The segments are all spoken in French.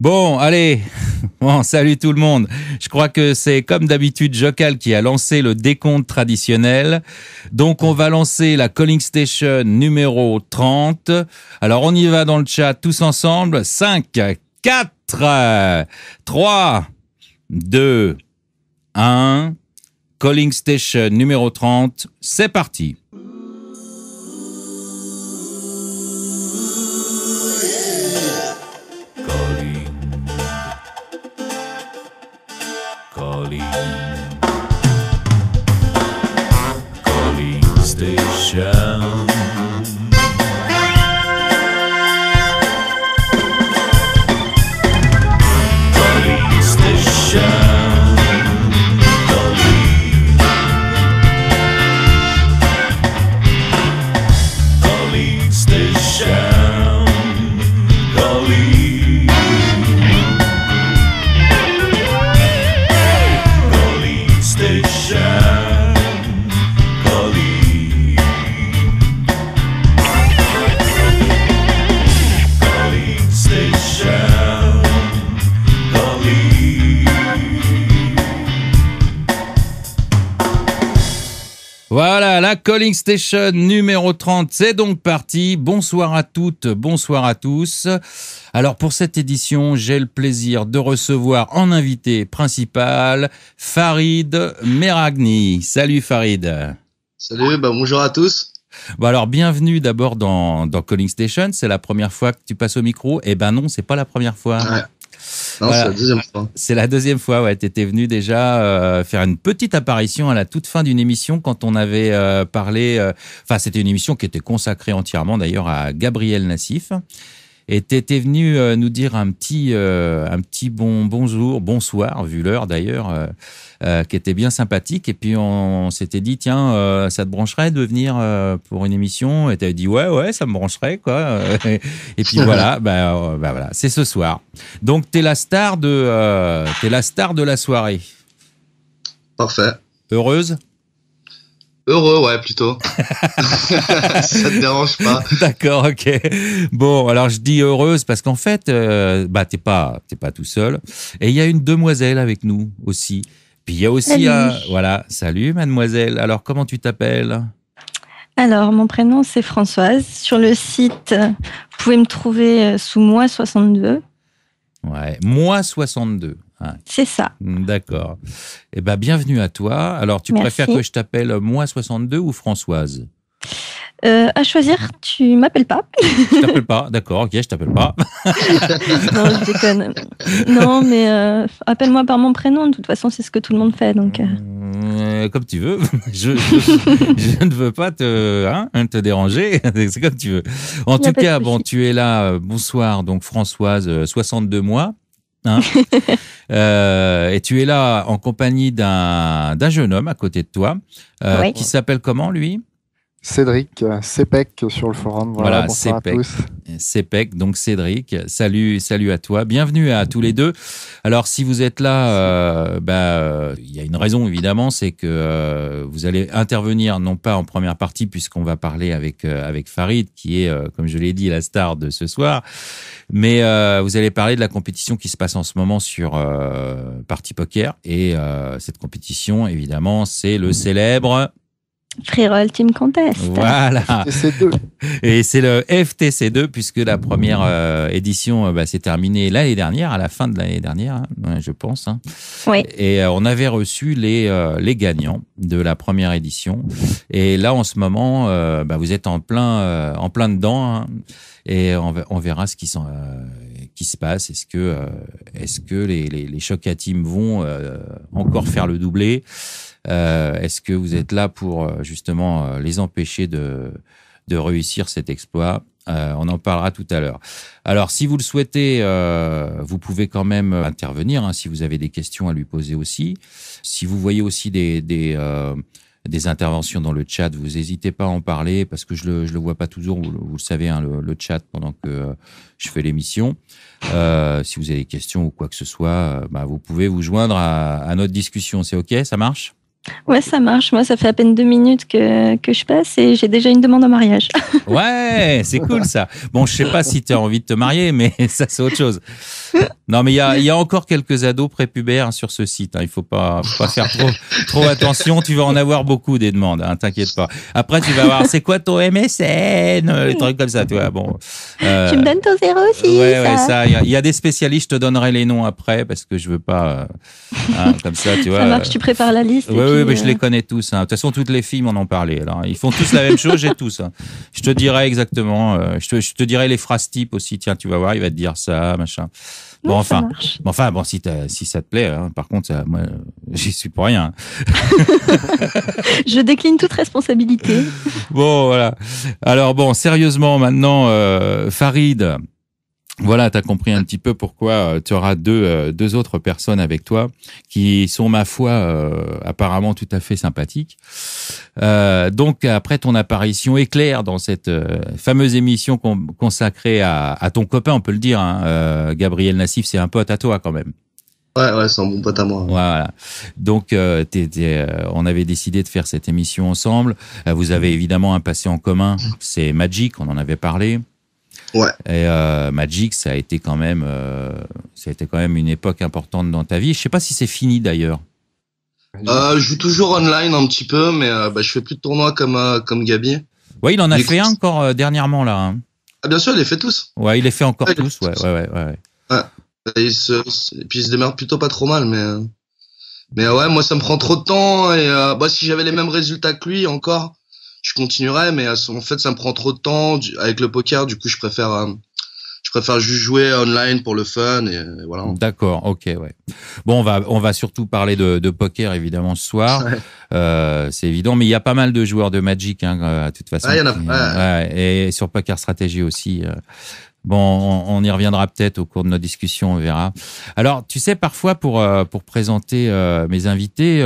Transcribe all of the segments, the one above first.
Bon, allez, bon, salut tout le monde. Je crois que c'est comme d'habitude Jokal qui a lancé le décompte traditionnel. Donc on va lancer la Calling Station numéro 30. Alors on y va dans le chat tous ensemble. 5, 4, 3, 2, 1. Calling Station numéro 30, c'est parti. Calling Station. Calling Station. Calling Station. Calling. Calling Station. Calling. Calling Station. Calling. Voilà, la Calling Station numéro 30, c'est donc parti. Bonsoir à toutes, bonsoir à tous. Alors pour cette édition, j'ai le plaisir de recevoir en invité principal Farid Meragni. Salut Farid. Salut, bonjour à tous. Bon alors bienvenue d'abord dans Calling Station. C'est la première fois que tu passes au micro. Eh ben non, c'est pas la première fois. Ouais. Non, Voilà. c'est la deuxième fois. C'est la deuxième fois, ouais. T'étais venu déjà faire une petite apparition à la toute fin d'une émission quand on avait parlé. Enfin, c'était une émission qui était consacrée entièrement d'ailleurs à Gabriel Nassif. Et t'étais venu nous dire un petit bonjour, bonsoir, vu l'heure d'ailleurs, qui était bien sympathique. Et puis on s'était dit tiens, ça te brancherait de venir pour une émission? Et t'avais dit ouais, ça me brancherait quoi. Et puis voilà, voilà, c'est ce soir. Donc t'es la star de la soirée. Parfait. Heureuse? Heureux, ouais, plutôt. Ça te dérange pas? D'accord, ok. Bon, alors je dis heureuse parce qu'en fait, t'es pas tout seul. Et il y a une demoiselle avec nous aussi. Puis il y a aussi voilà, salut mademoiselle. Alors comment tu t'appelles? Alors, mon prénom, c'est Françoise. Sur le site, vous pouvez me trouver sous moi62. Ouais, moi 62. Ouais. C'est ça. D'accord. Eh ben, bienvenue à toi. Alors, tu Merci. préfères que je t'appelle moi 62 ou Françoise? À choisir, tu m'appelles pas. Je t'appelle pas. D'accord, ok, je t'appelle pas. Non, je déconne. Non, mais appelle-moi par mon prénom. De toute façon, c'est ce que tout le monde fait. Donc, comme tu veux. Je ne veux pas te déranger. C'est comme tu veux. En tout cas, bon, tu es là. Bonsoir, donc Françoise, 62 mois. Hein. Et tu es là en compagnie d'un jeune homme à côté de toi, Oui. qui s'appelle comment, lui? Cédric, CEPEC sur le forum. Voilà, bonsoir CEPEC. à tous. CEPEC, donc Cédric. Salut à toi. Bienvenue à tous les deux. Alors, si vous êtes là, il y a une raison évidemment, c'est que vous allez intervenir non pas en première partie puisqu'on va parler avec Farid, qui est, comme je l'ai dit, la star de ce soir, mais vous allez parler de la compétition qui se passe en ce moment sur Party Poker et cette compétition, évidemment, c'est le célèbre Free Roll Team Contest. Voilà. FTC2. Et c'est le FTC2 puisque la première édition s'est terminée l'année dernière, à la fin de l'année dernière, hein, je pense. Hein. Oui. Et on avait reçu les gagnants de la première édition. Et là, en ce moment, vous êtes en plein dedans. Hein, et on verra ce qui se passe. Est-ce que les Choca Team vont encore faire le doublé? Est-ce que vous êtes là pour justement les empêcher de réussir cet exploit? On en parlera tout à l'heure. Alors, si vous le souhaitez, vous pouvez quand même intervenir, hein, si vous avez des questions à lui poser aussi. Si vous voyez aussi des interventions dans le chat, vous n'hésitez pas à en parler parce que je le vois pas toujours, vous le savez, hein, le chat pendant que je fais l'émission. Si vous avez des questions ou quoi que ce soit, vous pouvez vous joindre à notre discussion. C'est OK? Ça marche? Ouais, ça marche. Moi, ça fait à peine 2 minutes que je passe et j'ai déjà une demande en mariage. Ouais, c'est cool ça. Bon, je sais pas si tu as envie de te marier, mais ça c'est autre chose. Non, mais il y a encore quelques ados prépubères sur ce site. Hein. Il faut pas faire trop attention. Tu vas en avoir beaucoup des demandes. Hein, t'inquiète pas. Après, tu vas voir, c'est quoi ton MSN, les trucs comme ça. Tu vois, bon. Tu me donnes ton 06. Ouais, ça. Il y a des spécialistes. Je te donnerai les noms après parce que je veux pas comme ça. Tu vois. Ça marche. Tu prépares la liste. Oui, mais je les connais tous. Hein. De toute façon, toutes les filles m'en ont parlé. Alors, ils font tous la même chose. J'ai tous. Hein. Je te dirai exactement. Je te dirai les phrases types aussi. Tiens, tu vas voir, il va te dire ça, machin. Bon, bon, si ça te plaît, hein, par contre, moi, j'y suis pour rien. Je décline toute responsabilité. Bon, voilà. Alors bon, sérieusement, maintenant, Farid, voilà, t'as compris un petit peu pourquoi tu auras deux autres personnes avec toi qui sont, ma foi, apparemment tout à fait sympathiques. Donc, après ton apparition éclair dans cette fameuse émission consacrée à ton copain, on peut le dire, hein, Gabriel Nassif, c'est un pote à toi quand même. Ouais, c'est un bon pote à moi. Voilà. Donc, on avait décidé de faire cette émission ensemble. Vous avez évidemment un passé en commun, c'est Magic, on en avait parlé. Ouais. Et Magic, ça a été quand même une époque importante dans ta vie. Je sais pas si c'est fini d'ailleurs. Je joue toujours online un petit peu, mais je fais plus de tournois comme Gabi. Ouais, il en a fait un encore dernièrement là. Hein. Ah bien sûr, il les fait tous. Ouais, il les fait encore tous. Ouais. Et puis il se démerde plutôt pas trop mal, mais ouais, moi ça me prend trop de temps et si j'avais les mêmes résultats que lui encore, je continuerais, mais en fait ça me prend trop de temps avec le poker. Du coup, je préfère juste jouer online pour le fun et voilà. D'accord, ok, ouais. Bon, on va surtout parler de poker évidemment ce soir. Ouais. C'est évident, mais il y a pas mal de joueurs de Magic, hein, de toute façon. Ah, il y en a. Ouais, et sur Poker Stratégie aussi. Bon, on y reviendra peut-être au cours de notre discussion, on verra. Alors, tu sais, parfois pour présenter mes invités,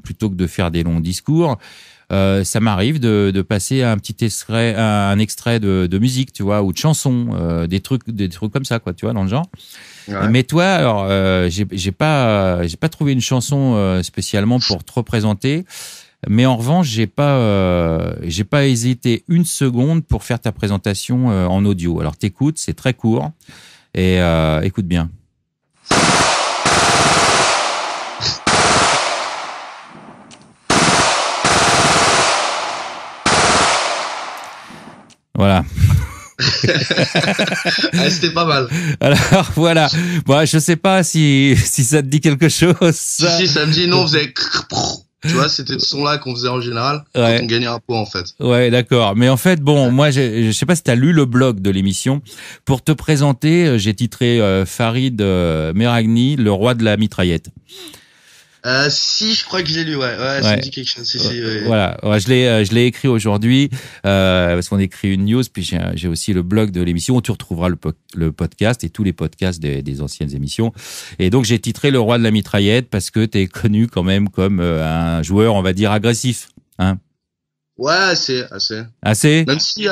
plutôt que de faire des longs discours, ça m'arrive de passer un extrait de musique, tu vois, ou de chansons, des trucs comme ça, quoi, tu vois, dans le genre. Ouais. Mais toi, alors, j'ai pas trouvé une chanson spécialement pour te représenter. Mais en revanche, j'ai pas hésité une seconde pour faire ta présentation en audio. Alors t'écoutes, c'est très court et écoute bien. Voilà. C'était pas mal. Alors voilà. Bon, je sais pas si ça te dit quelque chose. Si, ça me dit non, vous avez... Tu vois, c'était ce son-là qu'on faisait en général quand on gagnait un pot, en fait. Ouais, d'accord. Mais en fait, bon, moi, je sais pas si t'as lu le blog de l'émission. Pour te présenter, j'ai titré Farid Meragni, le roi de la mitraillette. Si, je crois que je l'ai lu, ouais, ça me dit quelque chose. Si, ouais. Voilà, ouais, je l'ai écrit aujourd'hui parce qu'on écrit une news, puis j'ai aussi le blog de l'émission où tu retrouveras le podcast et tous les podcasts des anciennes émissions. Et donc j'ai titré le roi de la mitraillette parce que t'es connu quand même comme un joueur, on va dire agressif, hein. Ouais, assez. Même si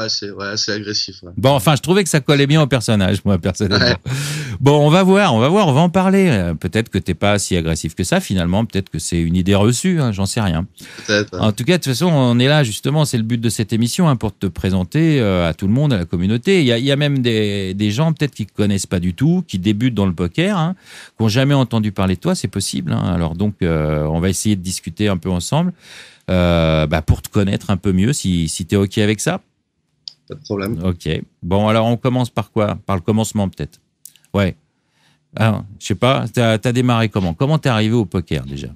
c'est agressif. Ouais. Bon, enfin, je trouvais que ça collait bien au personnage, moi, personnellement. Ouais. Bon, on va voir, on va en parler. Peut-être que t'es pas si agressif que ça, finalement. Peut-être que c'est une idée reçue, hein, j'en sais rien. Peut-être. Ouais. En tout cas, de toute façon, on est là, justement, c'est le but de cette émission, hein, pour te présenter à tout le monde, à la communauté. Il y a même des gens, peut-être, qui connaissent pas du tout, qui débutent dans le poker, hein, qui ont jamais entendu parler de toi, c'est possible, hein. Alors donc, on va essayer de discuter un peu ensemble. Pour te connaître un peu mieux, si t'es OK avec ça. Pas de problème. OK. Bon, alors on commence par quoi? Par le commencement, peut-être. Ouais. Alors, je sais pas, t'as démarré comment? Comment t'es arrivé au poker, déjà?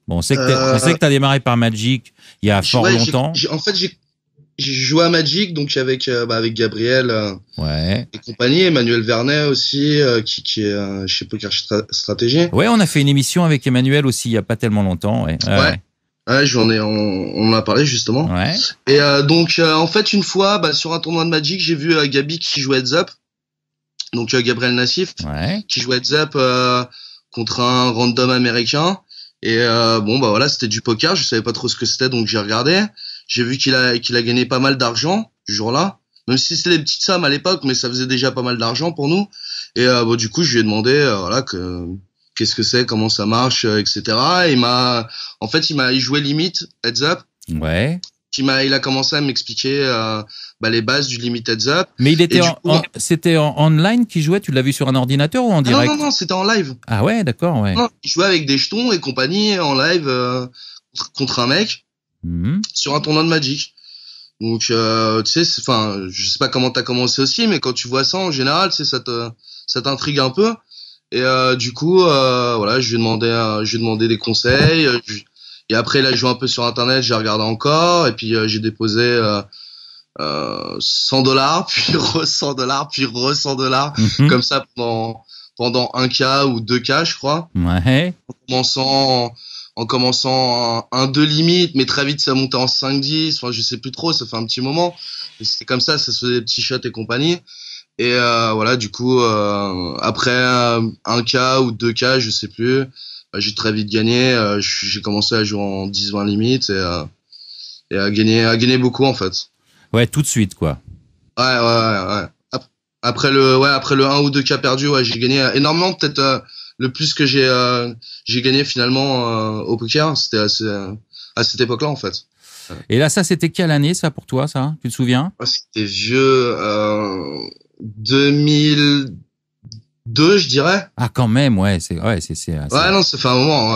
Bon, on sait que t'as démarré par Magic il y a fort longtemps. En fait, j'ai joué à Magic, donc avec Gabriel et compagnie, Emmanuel Vernet aussi, qui est chez Poker Stratégie. Ouais, on a fait une émission avec Emmanuel aussi il y a pas tellement longtemps. Ouais. Ouais, on en a parlé justement. Ouais. Et donc en fait une fois sur un tournoi de Magic, j'ai vu Gabi qui jouait Heads Up. Donc Gabriel Nassif qui jouait Heads Up contre un random américain et voilà, c'était du poker, je savais pas trop ce que c'était donc j'ai regardé. J'ai vu qu'il a gagné pas mal d'argent ce jour-là. Même si c'était des petites sommes à l'époque, mais ça faisait déjà pas mal d'argent pour nous. Et du coup, je lui ai demandé qu'est-ce que c'est, comment ça marche, etc. Et il jouait limite heads up. Ouais. Il a commencé à m'expliquer les bases du limit heads up. Mais c'était en online qu'il jouait. Tu l'as vu sur un ordinateur ou en direct? Non, c'était en live. Ah ouais, d'accord, ouais. Non, il jouait avec des jetons et compagnie en live contre un mec sur un tournoi de Magic. Donc tu sais, je sais pas comment t'as commencé aussi, mais quand tu vois ça en général, tu sais, ça t'intrigue un peu. Et du coup, je lui ai demandé des conseils. Et après, il a joué un peu sur Internet, j'ai regardé encore, et puis j'ai déposé $100, puis $100, puis $100, comme ça pendant 1K ou 2K, je crois. Ouais. En commençant 1-2 limite, mais très vite ça montait en 5-10, enfin je sais plus trop, ça fait un petit moment. Et c'était comme ça se faisait des petits shots et compagnie. Et du coup, après 1K ou 2K, je sais plus, j'ai très vite gagné. J'ai commencé à jouer en 10-20 limites et à gagner beaucoup en fait. Ouais, tout de suite quoi. Ouais. Après le 1 ou 2K perdu, j'ai gagné énormément, peut-être le plus que j'ai gagné finalement au poker, c'était à cette époque-là en fait. Et là, ça, c'était quelle année ça pour toi, ça? Tu te souviens? C'était vieux, 2002, je dirais. Ah, quand même, ouais, Ouais, non, ça fait un moment.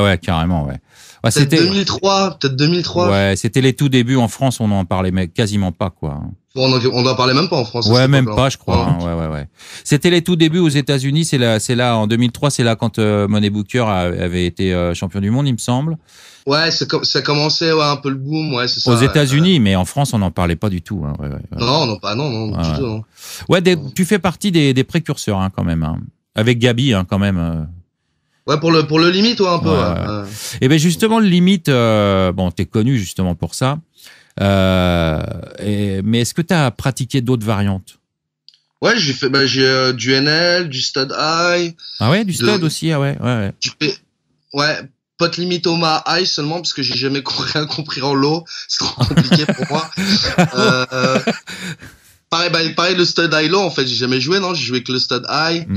Ouais, carrément, ouais. Peut-être 2003. Ouais, c'était les tout débuts en France, on en parlait quasiment pas, quoi. On en parlait même pas en France. Ouais, même pas, je crois. Ouais. C'était les tout débuts aux États-Unis. C'est là, en 2003, c'est là quand Money Booker avait été champion du monde, il me semble. Ouais, ça commençait, un peu le boom, ouais, c'est ça. Aux États-Unis, mais en France, on n'en parlait pas du tout. Hein. Ouais. Non, du tout. Non. Ouais, tu fais partie des précurseurs, hein, quand même. Hein. Avec Gabi, hein, quand même. Ouais, pour le limite, un peu. Ouais. Et ben justement, le limite, t'es connu justement pour ça. Mais est-ce que t'as pratiqué d'autres variantes? Ouais, j'ai du NL, du stud high. Ah ouais, du stud aussi, ah ouais. Ouais, pot limit Oma high seulement parce que j'ai jamais rien compris en low, c'est trop compliqué pour moi. Pareil le stud high low en fait, j'ai jamais joué, non, j'ai joué que le stud high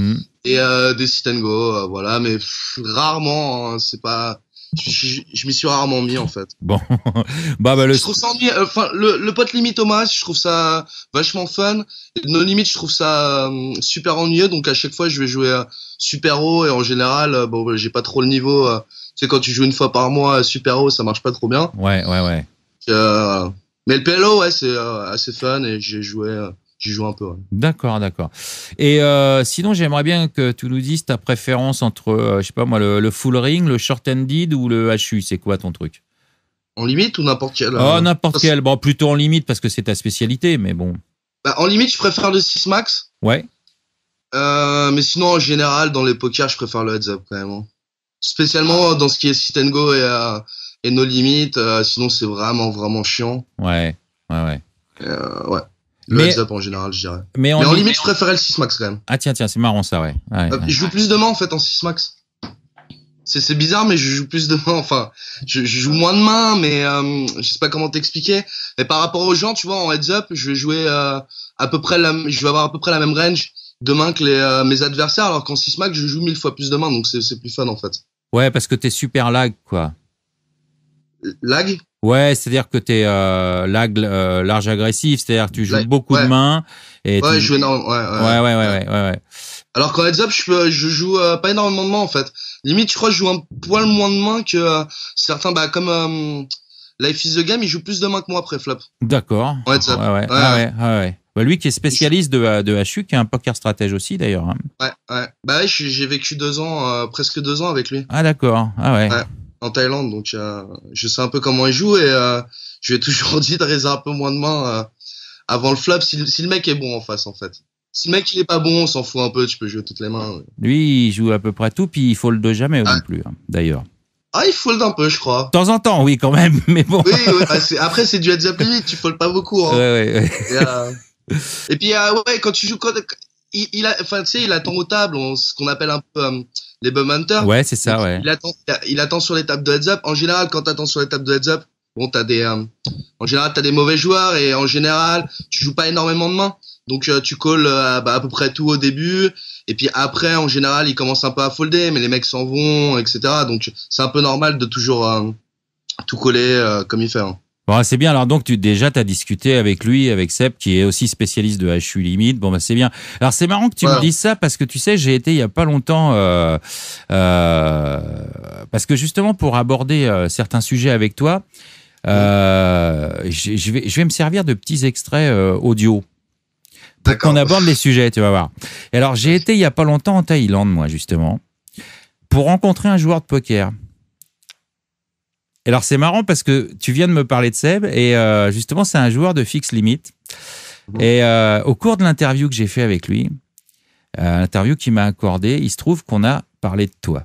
et des sit and go, voilà, mais rarement, hein, c'est pas. Je m'y suis rarement mis en fait. Bon, je trouve ça ennuyeux. Enfin, le pot limit Thomas, je trouve ça vachement fun. No limit, je trouve ça super ennuyeux. Donc à chaque fois, je vais jouer super haut et en général, j'ai pas trop le niveau. Tu sais, quand tu joues une fois par mois super haut, ça marche pas trop bien. Ouais. Mais le PLO, ouais, c'est assez fun et j'y joue un peu. Ouais. D'accord. Et sinon, j'aimerais bien que tu nous dises ta préférence entre, je sais pas moi, le full ring, le short-handed ou le HU. C'est quoi ton truc? En limite ou n'importe quel? N'importe quel. Bon, plutôt en limite parce que c'est ta spécialité, mais bon. En limite, je préfère le 6 max. Ouais. Mais sinon, en général, dans les pokers, je préfère le heads up quand même. Hein. Spécialement dans ce qui est sit and go et no limit. Sinon, c'est vraiment chiant. Ouais. Ouais. Le heads up en général, je dirais. Mais en limite, je préférais le 6 max quand même. Ah tiens, c'est marrant ça, ouais. Je joue plus de mains en fait en 6 max. C'est bizarre, mais je joue plus de mains. Enfin, je joue moins de mains, mais je sais pas comment t'expliquer. Mais par rapport aux gens, tu vois, en heads up, je vais jouer je vais avoir à peu près la même range de mains que mes adversaires, alors qu'en 6 max, je joue 1000 fois plus de mains, donc c'est plus fun en fait. Ouais, parce que t'es super lag, quoi. Lag? Ouais, c'est-à-dire que t'es large agressif, c'est-à-dire que tu joues beaucoup de mains. Et je joue énormément. Ouais. Alors qu'en heads up, je joue pas énormément de mains en fait. Limite, je crois que je joue un poil moins de mains que certains, comme Life is the Game, il joue plus de mains que moi après flop. D'accord. En heads up. Ouais. Lui qui est spécialiste de HU, qui est un poker stratège aussi d'ailleurs. Hein. Ouais. J'ai vécu 2 ans, presque 2 ans avec lui. Ah d'accord. Ah ouais. En Thaïlande, donc je sais un peu comment il joue et je lui ai toujours dit de raiser un peu moins de mains avant le flop si le mec est bon en face en fait. Si le mec il est pas bon, on s'en fout un peu, tu peux jouer toutes les mains. Ouais. Lui, il joue à peu près tout, puis il fold jamais non plus, hein, d'ailleurs. Ah, il fold un peu, je crois. De temps en temps, oui, quand même, mais bon. Oui, après c'est du heads up limite, tu fold pas beaucoup. Hein. Ouais. Et puis quand tu joues, il attend aux tables, ce qu'on appelle un peu les bum hunters. Ouais, c'est ça, ouais. Il attend sur les tables de heads up. En général, quand t'attends sur les tables de heads up, bon, t'as des mauvais joueurs et en général, tu joues pas énormément de mains. Donc tu calls à peu près tout au début, et puis après en général ils commencent un peu à folder, mais les mecs s'en vont, etc. Donc c'est un peu normal de toujours tout coller comme il fait. Hein. Bon, c'est bien. Alors donc t'as discuté avec lui, avec Seb, qui est aussi spécialiste de HU limite. Bon, bah c'est bien. Alors c'est marrant que tu me dises ça parce que tu sais, j'ai été il y a pas longtemps parce que justement pour aborder certains sujets avec toi, je vais me servir de petits extraits audio. Pour qu'on aborde les sujets, tu vas voir. Et alors j'ai été il y a pas longtemps en Thaïlande, moi justement, pour rencontrer un joueur de poker. Alors c'est marrant parce que tu viens de me parler de Seb et justement c'est un joueur de fixe limite. Et au cours de l'interview que j'ai fait avec lui, l'interview qu'il m'a accordée, il se trouve qu'on a parlé de toi.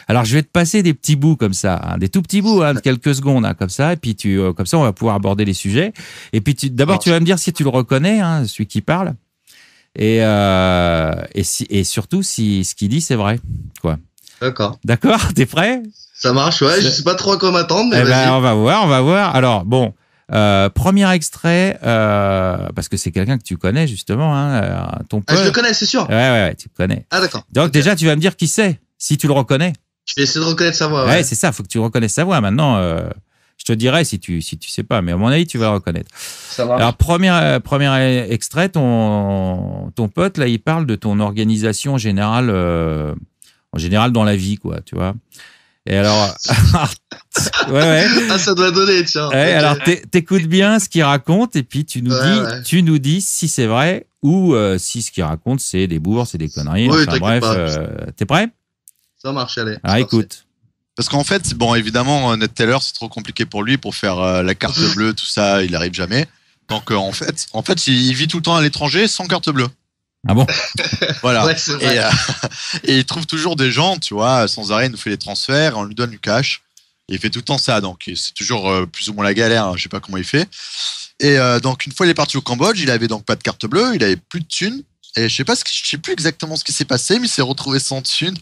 Alors je vais te passer des petits bouts comme ça, hein, des tout petits bouts, de quelques secondes, comme ça, et puis comme ça on va pouvoir aborder les sujets. Et puis d'abord tu vas me dire si tu le reconnais, celui qui parle, et surtout si ce qu'il dit c'est vrai, quoi. D'accord, t'es prêt? Ça marche, ouais. Je sais pas trop à quoi m'attendre, mais vas-y. On va voir. Alors bon, premier extrait, parce que c'est quelqu'un que tu connais justement, ton pote. Je le connais, c'est sûr. Ouais, tu le connais. Ah d'accord. Donc déjà tu vas me dire qui c'est, si tu le reconnais. Je vais essayer de reconnaître sa voix. Ouais, c'est ça. Faut que tu reconnaisses sa voix. Maintenant, je te dirai si tu sais pas, mais à mon avis tu vas le reconnaître. Ça marche. Alors premier extrait, ton pote là, il parle de ton organisation générale, en général dans la vie, quoi, tu vois. Et alors, ouais. Ah, ça doit donner, tiens. Ouais, okay. Alors, t'écoutes bien ce qu'il raconte et puis tu nous dis si c'est vrai ou si ce qu'il raconte c'est des bourres, c'est des conneries. Oui, enfin bref, t'es prêt? Ça marche, allez. Alors, écoute. Parce qu'en fait, bon, évidemment, Ned Taylor, c'est trop compliqué pour lui pour faire la carte bleue, tout ça, il arrive jamais. Donc, en fait, il vit tout le temps à l'étranger sans carte bleue. Ah bon? Voilà. Ouais, c'est vrai. Et il trouve toujours des gens, tu vois, sans arrêt, il nous fait les transferts, on lui donne du cash. Et il fait tout le temps ça, donc c'est toujours plus ou moins la galère, hein, je sais pas comment il fait. Et donc une fois il est parti au Cambodge, il avait donc pas de carte bleue, il avait plus de thunes. Et je sais plus exactement ce qui s'est passé, mais il s'est retrouvé sans thunes.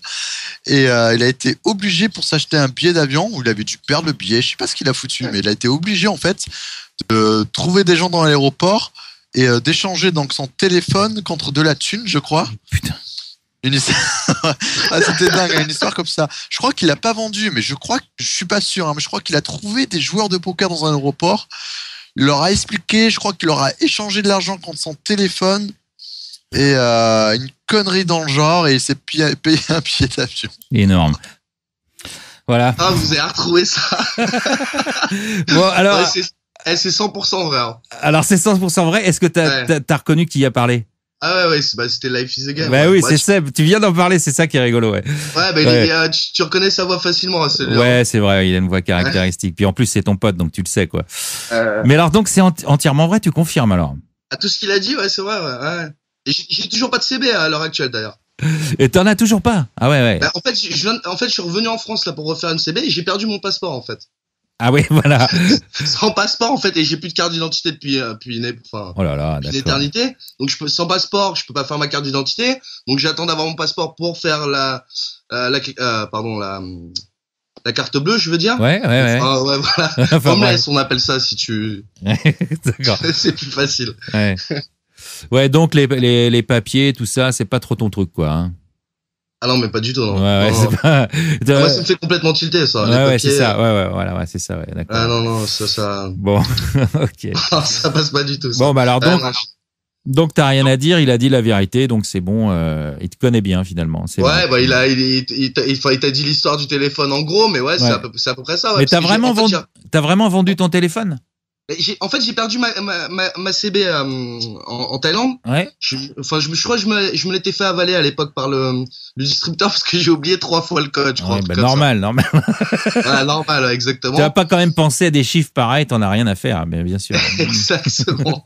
Et il a été obligé pour s'acheter un billet d'avion, où il avait dû perdre le billet, je sais pas ce qu'il a foutu, mais il a été obligé en fait de trouver des gens dans l'aéroport et d'échanger donc son téléphone contre de la thune, je crois. Putain. C'était dingue, une histoire comme ça. Je crois qu'il a pas vendu, mais je suis pas sûr, hein, mais je crois qu'il a trouvé des joueurs de poker dans un aéroport. Il leur a expliqué, je crois qu'il leur a échangé de l'argent contre son téléphone et une connerie dans le genre, et il s'est payé un billet d'avion. Énorme. Voilà. Ah, vous avez retrouvé ça. Bon, alors. Ouais, c'est 100% vrai. Hein. Alors, c'est 100% vrai. Est-ce que t'as reconnu qui a parlé? Ah ouais, c'était Life is a Game. Bah oui, c'est Seb. Tu viens d'en parler, c'est ça qui est rigolo, ouais. Ouais, tu reconnais sa voix facilement, celui-là. Ouais, c'est vrai, il a une voix caractéristique. Puis en plus, c'est ton pote, donc tu le sais, quoi. Mais alors, donc, c'est entièrement vrai, tu confirmes, alors? À tout ce qu'il a dit, ouais, c'est vrai, ouais. Et j'ai toujours pas de CB à l'heure actuelle, d'ailleurs. Et t'en as toujours pas? Ah ouais. Bah, en fait, je suis revenu en France, là, pour refaire une CB, et j'ai perdu mon passeport, en fait. Ah oui, voilà. Sans passeport, en fait, et j'ai plus de carte d'identité depuis une éternité. Donc sans passeport, je peux pas faire ma carte d'identité. Donc j'attends d'avoir mon passeport pour faire la carte bleue, je veux dire. Ouais. Enfin, ouais, voilà. Homeless, on appelle ça si tu. D'accord. C'est plus facile. Ouais. Ouais, donc les papiers, tout ça, c'est pas trop ton truc, quoi. Hein. Ah non, mais pas du tout, non. Ouais, non. c'est pas. Moi, ça me fait complètement tilter, ça. Ouais, c'est ça. Ouais, c'est ça, ouais, d'accord. Ah non, ça. Bon, ok. Ça passe pas du tout, ça. Bon, bah alors donc t'as rien à dire, il a dit la vérité, donc c'est bon, il te connaît bien finalement. C'est ouais, bon. Bah il t'a dit l'histoire du téléphone en gros, mais ouais. C'est à peu près ça. Ouais, mais t'as vraiment vendu ton téléphone? En fait, j'ai perdu ma CB en Thaïlande. Ouais. Je crois que je me l'étais fait avaler à l'époque par le distributeur parce que j'ai oublié 3 fois le code, je crois. Ouais, normal. Voilà, normal, exactement. Tu vas pas quand même penser à des chiffres pareils, t'en as rien à faire, mais bien sûr. Exactement.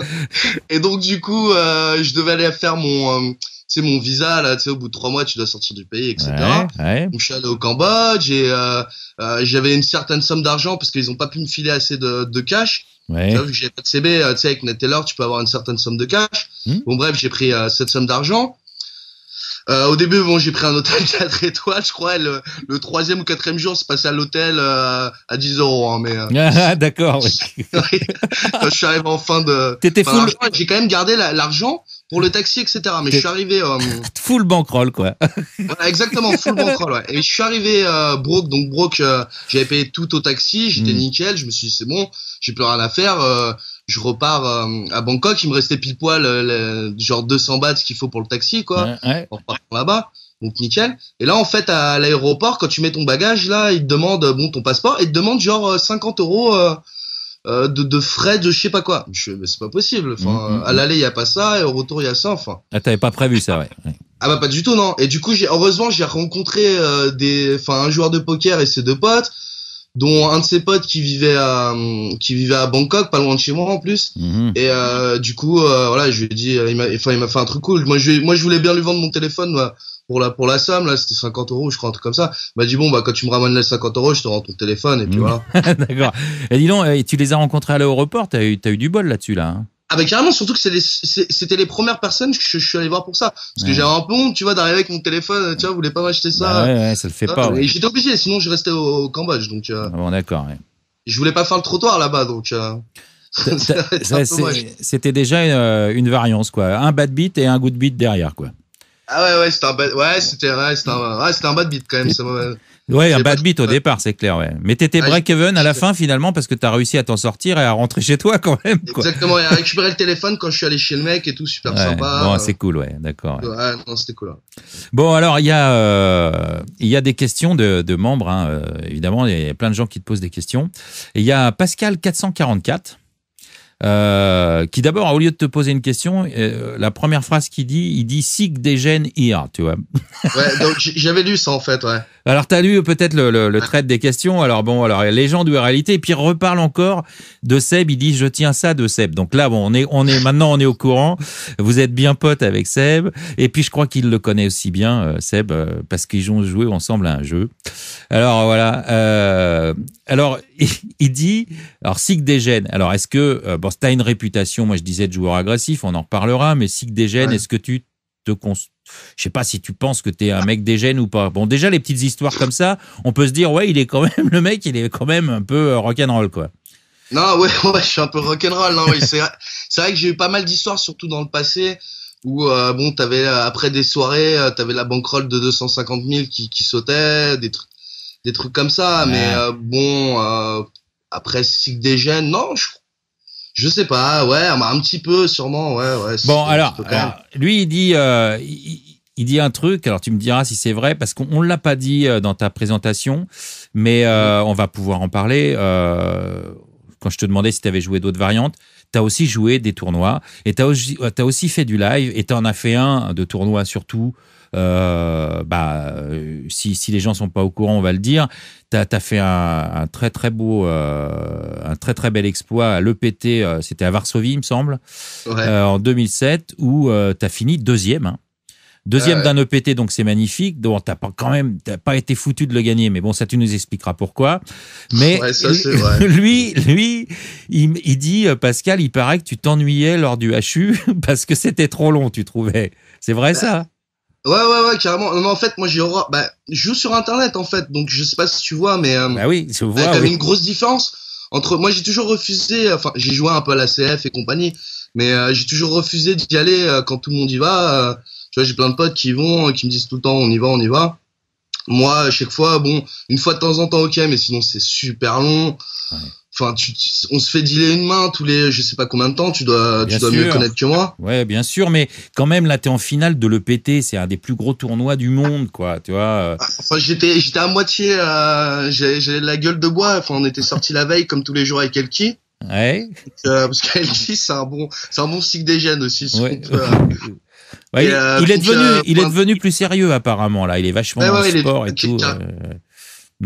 Et donc du coup, je devais aller faire mon visa là, tu sais, au bout de 3 mois, tu dois sortir du pays, etc. Ouais. Donc je suis allé au Cambodge et j'avais une certaine somme d'argent parce qu'ils ont pas pu me filer assez de cash. Ouais. Tu vois, vu que j'ai pas de CB, tu sais, avec Ned Taylor, tu peux avoir une certaine somme de cash. Bon, bref, j'ai pris cette somme d'argent. Au début, bon, j'ai pris un hôtel 4 étoiles, je crois. Le 3e ou 4e jour, c'est passé à l'hôtel à 10 €. Hein, mais Ah, d'accord. Oui. quand je suis arrivé en fin de. T'étais full. J'ai quand même gardé l'argent pour le taxi, etc. Mais je suis arrivé. Full bankroll, quoi. Voilà, exactement, full bankroll. Ouais. Et je suis arrivé broke, donc broke. J'avais payé tout au taxi, j'étais nickel. Je me suis dit c'est bon, j'ai plus rien à faire. Je repars à Bangkok. Il me restait pile poil genre 200 bahts qu'il faut pour le taxi, quoi. Ouais. En repartant là-bas. Donc nickel. Et là en fait à l'aéroport, quand tu mets ton bagage là, ils te demandent ton passeport et ils te demandent genre 50 € de frais de je sais pas quoi. Mais c'est pas possible. Enfin, à l'aller il y a pas ça et au retour il y a ça. Enfin. Ah, t'avais pas prévu ça, ouais. Ah bah pas du tout non. Et du coup heureusement j'ai rencontré un joueur de poker et ses 2 potes, dont un de ses potes qui vivait à Bangkok, pas loin de chez moi en plus. Et du coup voilà, je lui ai dit il m'a fait un truc cool. Moi je voulais bien lui vendre mon téléphone pour la somme là, c'était 50 € je crois, un truc comme ça. Il m'a dit bon bah quand tu me ramènes les 50 € je te rends ton téléphone et puis voilà. D'accord. Et dis donc, tu les as rencontrés à l'aéroport, t'as eu du bol là-dessus là. Hein. Ah bah carrément, surtout que c'était les premières personnes que je suis allé voir pour ça. Parce que j'avais un peu honte, tu vois, d'arriver avec mon téléphone, tu vois, vous voulez pas m'acheter ça. Bah ouais, ça le fait pas. Ouais. Et j'étais obligé, sinon je restais au Cambodge, donc. Bon, d'accord. Ouais. Je voulais pas faire le trottoir là-bas, donc. C'était déjà une variance, quoi. Un bad beat et un good beat derrière, quoi. Ah ouais, c'était un bad beat quand même. Ça ouais, un bad beat au départ, c'est clair, ouais. Mais t'étais break-even à la fin, finalement, parce que t'as réussi à t'en sortir et à rentrer chez toi, quand même, quoi. Exactement, et à récupérer le téléphone quand je suis allé chez le mec et tout, super sympa. Bon, c'est cool, ouais, d'accord. Ouais, non, c'était cool. Ouais. Bon, alors, il y a des questions de membres, hein, évidemment, il y a plein de gens qui te posent des questions. Et il y a Pascal 444. Qui d'abord, au lieu de te poser une question, la première phrase qu'il dit, il dit Sig Degen hier, tu vois. Ouais, donc j'avais lu ça en fait, ouais. Alors t'as lu peut-être le trait des questions. Alors bon, alors légende ou réalité, et puis il reparle encore de Seb. Il dit je tiens ça de Seb. Donc là, bon, maintenant on est au courant. Vous êtes bien potes avec Seb, et puis je crois qu'il le connaît aussi bien, Seb, parce qu'ils ont joué ensemble à un jeu. Alors voilà. Alors il dit alors Sig Degen. Alors est-ce que bon, t'as une réputation, moi je disais de joueur agressif, on en reparlera, mais Sig Degen, est-ce que tu te je sais pas si tu penses que t'es un mec dégène ou pas. Bon, déjà les petites histoires comme ça, on peut se dire ouais, il est quand même le mec, il est quand même un peu rock'n'roll, quoi. Non, ouais, je suis un peu rock'n'roll. Non, oui, c'est vrai que j'ai eu pas mal d'histoires, surtout dans le passé, où bon, t'avais après des soirées, t'avais la bankroll de 250 000 qui sautait, des trucs comme ça. Ouais. Mais bon, après Sig Degen, non, je sais pas, ouais, un petit peu, sûrement, ouais. Bon, alors lui, il dit un truc, alors tu me diras si c'est vrai, parce qu'on l'a pas dit dans ta présentation, mais on va pouvoir en parler. Quand je te demandais si tu avais joué d'autres variantes, tu as aussi joué des tournois, et tu as aussi fait du live, et tu en as fait un de tournoi surtout. Si les gens sont pas au courant, on va le dire. T'as fait un très très beau, un très très bel exploit à l'EPT. C'était à Varsovie, il me semble, en 2007, où t'as fini deuxième. Hein. Deuxième d'un EPT, donc c'est magnifique. Donc t'as pas été foutu de le gagner, mais bon, ça tu nous expliqueras pourquoi. Mais ça, c'est vrai. lui, il dit, Pascal, il paraît que tu t'ennuyais lors du HU parce que c'était trop long, tu trouvais. C'est vrai ça? Ouais, carrément. Non, en fait, moi, je joue sur Internet, en fait. Donc, je sais pas si tu vois, mais, bah oui, je vois. T'avais une grosse différence entre, moi, j'ai toujours refusé, enfin, j'ai joué un peu à la CF et compagnie, mais, j'ai toujours refusé d'y aller, quand tout le monde y va. Tu vois, j'ai plein de potes qui y vont, qui me disent tout le temps, on y va. Moi, à chaque fois, bon, une fois de temps en temps, ok, mais sinon, c'est super long. Ouais. Enfin, on se fait dealer une main tous les, je sais pas combien de temps, tu dois mieux connaître que moi. Ouais, bien sûr, mais quand même, là, t'es en finale de l'EPT, c'est un des plus gros tournois du monde, quoi, tu vois. Enfin, j'étais à moitié, j'avais la gueule de bois, enfin, on était sortis la veille, comme tous les jours avec Elki. Ouais. Parce qu'Elki, c'est un bon Sig Degen aussi. Ouais. Ouais, il est devenu plus sérieux, apparemment, là, il est vachement dans le sport et tout.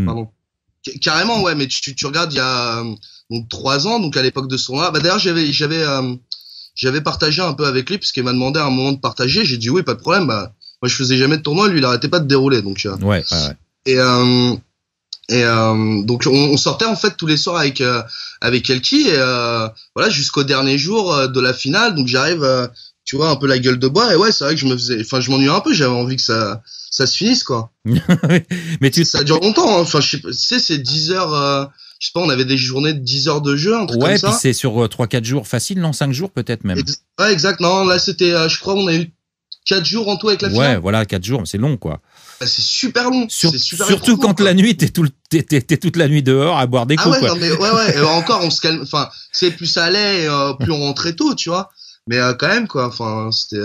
Pardon. Carrément, ouais, mais tu regardes, il y a donc 3 ans, donc à l'époque de ce tournoi. Bah d'ailleurs, j'avais partagé un peu avec lui, puisqu'il m'a demandé à un moment de partager. J'ai dit oui, pas de problème. Bah moi, je faisais jamais de tournoi, lui, il arrêtait pas de dérouler, donc. Ouais. Et donc on sortait en fait tous les soirs avec Elki, et voilà, jusqu'au dernier jour de la finale. Donc j'arrive, tu vois, un peu la gueule de bois. Et ouais, c'est vrai que je m'ennuyais un peu. J'avais envie que ça se finisse, quoi. Mais ça dure longtemps, hein. Enfin, je sais pas, tu sais, c'est 10 heures, je sais pas, on avait des journées de 10 heures de jeu, un truc comme ça. Ouais, puis c'est sur 3-4 jours facile, non? 5 jours peut-être même. Ouais, exact. Non, là, c'était, je crois, on a eu 4 jours en tout avec la finale. Ouais, voilà, 4 jours, c'est long, quoi. C'est super long. Surtout quand la nuit, t'es toute la nuit dehors à boire des coups, ouais, quoi. Non, mais ouais. Et encore, on se calme. Enfin, c'est plus ça allait, plus on rentrait tôt, tu vois. Mais quand même, quoi. Enfin, c'était.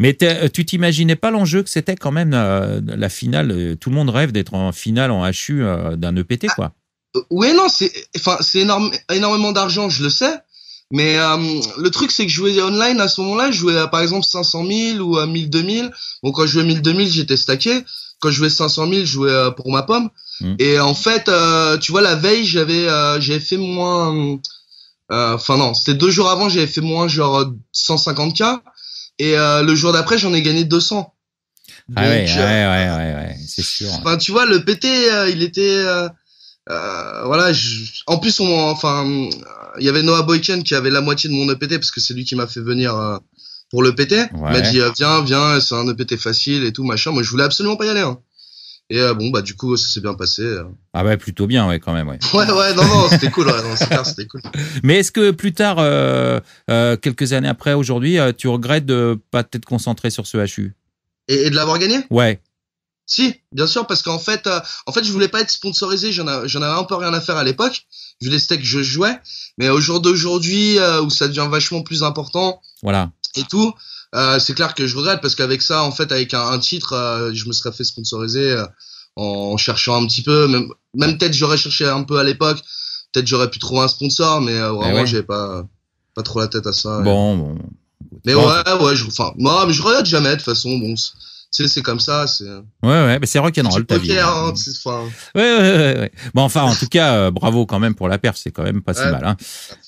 Mais tu t'imaginais pas l'enjeu que c'était quand même la finale. Tout le monde rêve d'être en finale en HU d'un EPT, quoi. Oui, non, c'est énormément d'argent, je le sais. Mais le truc, c'est que je jouais online à ce moment-là, je jouais par exemple 500 000 ou 1000, 2000. Bon, quand je jouais 1000, 2000, j'étais stacké. Quand je jouais 500 000, je jouais pour ma pomme. Et en fait, tu vois, la veille, j'avais fait moins. Enfin non, c'était 2 jours avant, j'avais fait moins genre 150K. Et le jour d'après, j'en ai gagné 200. Ah donc, ouais, c'est sûr. Enfin, tu vois, le PT, il était. Voilà, en plus, il y avait Noah Boyken qui avait la moitié de mon EPT parce que c'est lui qui m'a fait venir pour l'EPT. Ouais. Il m'a dit viens, c'est un EPT facile et tout machin. Moi, je voulais absolument pas y aller. Hein. Et bon, bah du coup, ça s'est bien passé. Ah ouais, plutôt bien, ouais, quand même, ouais. Ouais, non, c'était cool. Ouais, non, c'est clair, c'était cool. Mais est-ce que plus tard, quelques années après, aujourd'hui, tu regrettes de pas t'être concentré sur ce HU et de l'avoir gagné? Ouais. Si, bien sûr, parce qu'en fait, je voulais pas être sponsorisé. J'en avais un peu rien à faire à l'époque. Vu les steaks que je jouais, mais au jour d'aujourd'hui, où ça devient vachement plus important. Voilà. Et tout, c'est clair que je regrette parce qu'avec ça, en fait, avec un titre, je me serais fait sponsoriser en cherchant un petit peu. Même peut-être j'aurais cherché un peu à l'époque. Peut-être j'aurais pu trouver un sponsor, mais vraiment, j'avais pas trop la tête à ça. Bon. Mais ouais, je regrette jamais de toute façon. Bon. Tu sais, c'est comme ça, c'est. Ouais, mais c'est rock'n'roll ta vie. Hein, ouais. Bon, enfin, en tout cas, bravo quand même pour la perf, c'est quand même pas si mal. Hein.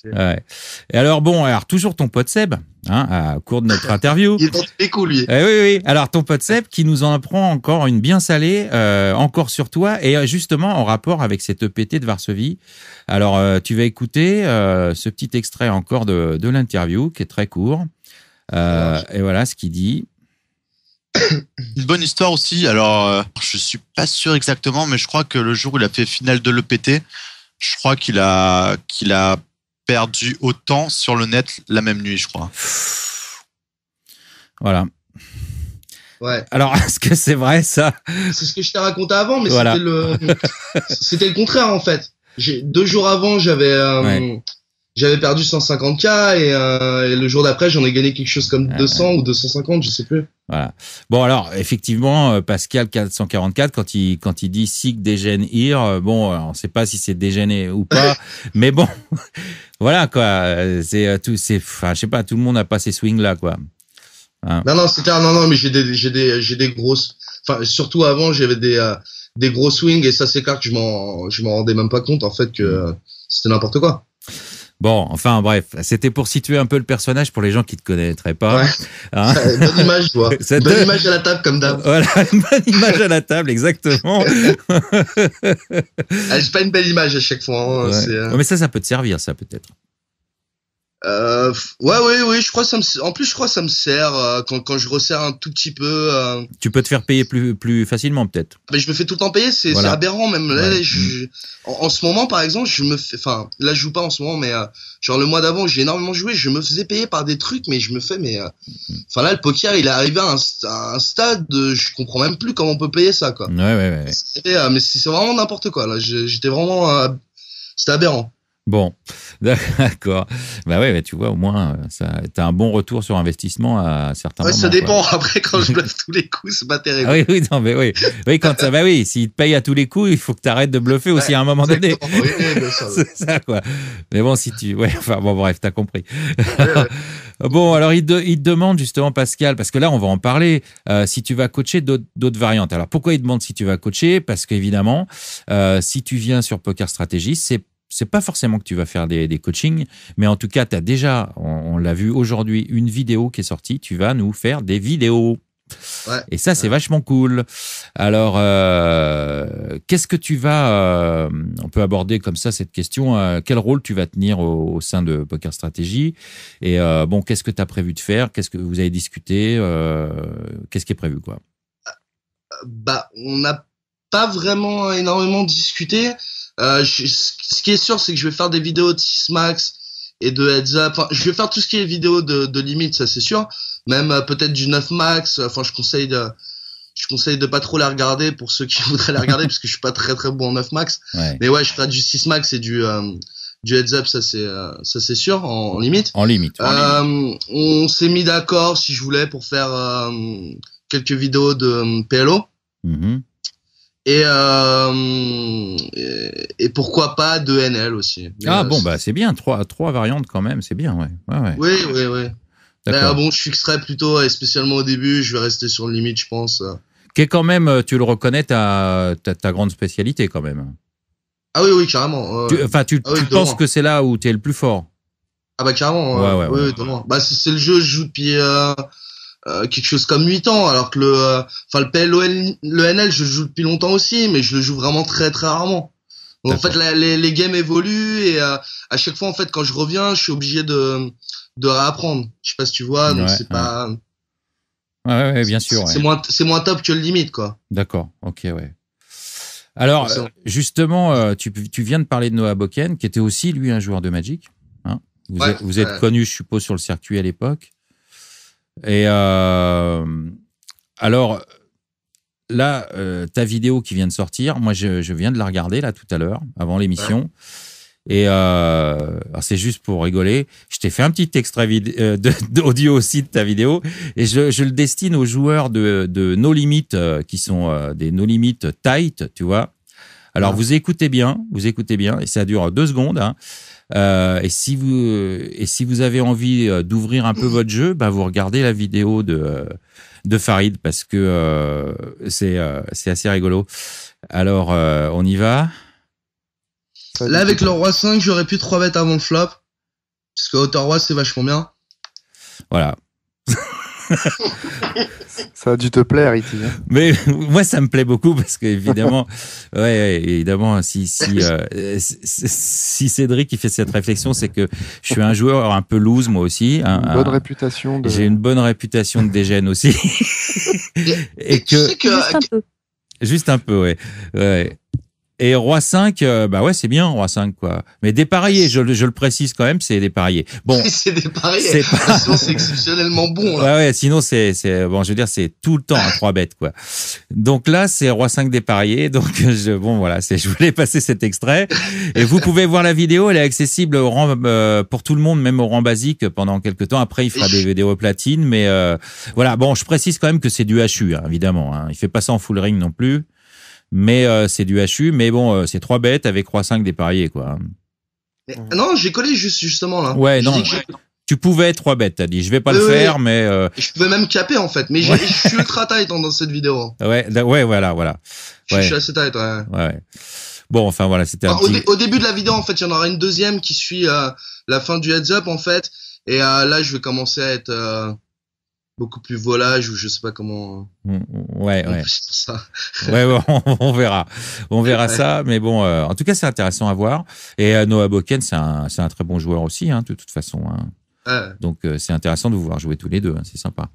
Ouais. Et alors, toujours ton pote Seb, à cours de notre interview. Il est dans tous les coups, lui. Oui. Alors, ton pote Seb qui nous en apprend encore une bien salée, encore sur toi, et justement en rapport avec cette EPT de Varsovie. Alors, tu vas écouter ce petit extrait encore de l'interview, qui est très court. Et voilà ce qu'il dit. Une bonne histoire aussi. Alors, je suis pas sûr exactement, mais je crois que le jour où il a fait finale de l'EPT, je crois qu'il a perdu autant sur le net la même nuit, je crois. Voilà. Ouais. Alors, est-ce que c'est vrai ça? C'est ce que je t'ai raconté avant, mais voilà. c'était le contraire en fait. 2 jours avant, j'avais perdu 150K et le jour d'après, j'en ai gagné quelque chose comme 200 ou 250, je sais plus. Voilà. Bon, alors, effectivement, Pascal 444, quand il dit sick dégène here, on ne sait pas si c'est dégéné ou pas, mais bon, voilà, quoi. Je sais pas, tout le monde n'a pas ces swings-là, quoi. Hein. Non, c'est clair, non, mais j'ai des grosses, enfin, surtout avant, j'avais des gros swings et ça, c'est clair que je m'en rendais même pas compte, en fait, que c'était n'importe quoi. Bon, enfin bref, c'était pour situer un peu le personnage pour les gens qui te connaîtraient pas. Ouais. Hein, bonne image, toi. Bonne image à la table comme d'hab. Voilà, une bonne image à la table, exactement. C'est pas une belle image à chaque fois. Hein, ouais. Mais ça peut te servir, ça peut-être. Oui, je crois que en plus je crois que ça me sert quand je resserre un tout petit peu. Tu peux te faire payer plus facilement peut-être. Mais je me fais tout le temps payer, c'est aberrant même. Là, en ce moment par exemple, là je joue pas en ce moment, mais genre le mois d'avant j'ai énormément joué, je me faisais payer par des trucs, mais là le poker il est arrivé à un stade de, je comprends même plus comment on peut payer ça quoi. Ouais. Mais c'est vraiment n'importe quoi là. J'étais vraiment, c'était aberrant. Bon, d'accord. Bah ouais, tu vois, au moins, t'as un bon retour sur investissement à certains moments. Ça dépend. Quoi. Après, quand je bluffe tous les coups, c'est pas terrible. Ah oui, non, mais oui. Oui, s'il te paye à tous les coups, il faut que t'arrtes de bluffer aussi à un moment donné. Oui, ça, c'est ça, quoi. Mais bon, bref, t'as compris. Ouais. Bon, alors, il te demande justement, Pascal, parce que là, on va en parler, si tu vas coacher d'autres variantes. Alors, pourquoi il demande si tu vas coacher? Parce qu'évidemment, si tu viens sur Poker Strategy, c'est pas forcément que tu vas faire des coachings, mais en tout cas, tu as déjà, on l'a vu aujourd'hui, une vidéo qui est sortie. Tu vas nous faire des vidéos. Ouais. Et ça, c'est vachement cool. Alors, qu'est-ce que tu vas... on peut aborder comme ça cette question. Quel rôle tu vas tenir au sein de Poker Stratégie? Et bon, qu'est-ce que tu as prévu de faire? Qu'est-ce que vous avez discuté? Qu'est-ce qui est prévu, quoi? Bah, on n'a pas vraiment énormément discuté. Ce qui est sûr, c'est que je vais faire des vidéos de 6 max et de heads up. Enfin, je vais faire tout ce qui est vidéo de limite, ça c'est sûr. Même peut-être du 9 max. Enfin, je conseille de pas trop les regarder pour ceux qui voudraient les regarder parce que je suis pas très très bon en 9 max. Ouais. Mais ouais, je ferai du 6 max et du heads up, ça c'est sûr en limite. En limite. On s'est mis d'accord si je voulais pour faire quelques vidéos de PLO. Mm-hmm. Et pourquoi pas de NL aussi. Ah bon, bah c'est bien, trois variantes quand même, c'est bien, ouais. Oui. Mais bon, je fixerai plutôt, et spécialement au début, je vais rester sur le limite, je pense. Qui est quand même, tu le reconnais, ta grande spécialité quand même. Ah oui, carrément. Tu penses que c'est là où tu es le plus fort? Ah bah carrément. Ouais. Bah c'est le jeu, je joue depuis quelque chose comme 8 ans, alors que le PLOL, le NL, je joue depuis longtemps aussi, mais je le joue vraiment très très rarement. Donc, en fait, les games évoluent et à chaque fois, en fait, quand je reviens, je suis obligé de réapprendre. Je sais pas si tu vois, donc c'est pas. Ouais, bien sûr. C'est moins top que le limite, quoi. D'accord, ok, ouais. Alors, justement, tu viens de parler de Noah Boken, qui était aussi, lui, un joueur de Magic. Hein, vous êtes connu, je suppose, sur le circuit à l'époque. Et alors, là, ta vidéo qui vient de sortir, moi, je viens de la regarder, là, tout à l'heure, avant l'émission. Ouais. Et c'est juste pour rigoler. Je t'ai fait un petit extrait d'audio aussi de ta vidéo et je le destine aux joueurs de No Limit qui sont des No Limit tight, tu vois. Alors vous écoutez bien et ça dure 2 secondes. Hein. Et si vous avez envie d'ouvrir un peu votre jeu, bah vous regardez la vidéo de Farid parce que c'est assez rigolo. Alors on y va. Là, avec le roi 5, j'aurais pu 3 bêtes avant le flop. Parce que hauteur roi, c'est vachement bien. Voilà. Ça a dû te plaire, Iti. Mais moi, ça me plaît beaucoup parce qu'évidemment, évidemment, si Cédric il fait cette réflexion, c'est que je suis un joueur un peu loose, moi aussi. Bonne réputation. J'ai une bonne réputation de dégène aussi. Et que juste un peu, ouais. Et roi 5, bah ouais, c'est bien, roi 5, quoi. Mais dépareillé, je le précise quand même, c'est dépareillé. Bon. C'est dépareillé. Sinon, c'est exceptionnellement bon, là. Ouais, sinon, bon, je veux dire, c'est tout le temps à 3 bêtes, quoi. Donc là, c'est roi 5 dépareillé. Donc, je voulais passer cet extrait. Et vous pouvez voir la vidéo, elle est accessible au rang, pour tout le monde, même au rang basique pendant quelques temps. Après, il fera des vidéos platine, mais, voilà. Bon, je précise quand même que c'est du HU, hein, évidemment, hein. Il fait pas ça en full ring non plus. Mais c'est du HU, mais bon, c'est 3 bêtes avec roi 5 dépareillé, quoi. Mais, non, j'ai collé justement là. Ouais, non. Tu pouvais 3 bêtes, t'as dit. Je vais pas le faire, mais. Je pouvais même caper en fait, mais je suis ultra tight dans cette vidéo. Ouais, voilà. Je suis assez tight, ouais. Bon, enfin voilà, c'était au début de la vidéo, en fait, il y en aura une deuxième qui suit la fin du heads up en fait, et là, je vais commencer à être beaucoup plus volage ou je sais pas comment. Ouais. Ça. Ouais, on verra ça. Mais bon, en tout cas, c'est intéressant à voir. Et Noah Boken, c'est un très bon joueur aussi, hein, de toute façon. Hein. Donc, c'est intéressant de vous voir jouer tous les deux. Hein, c'est sympa.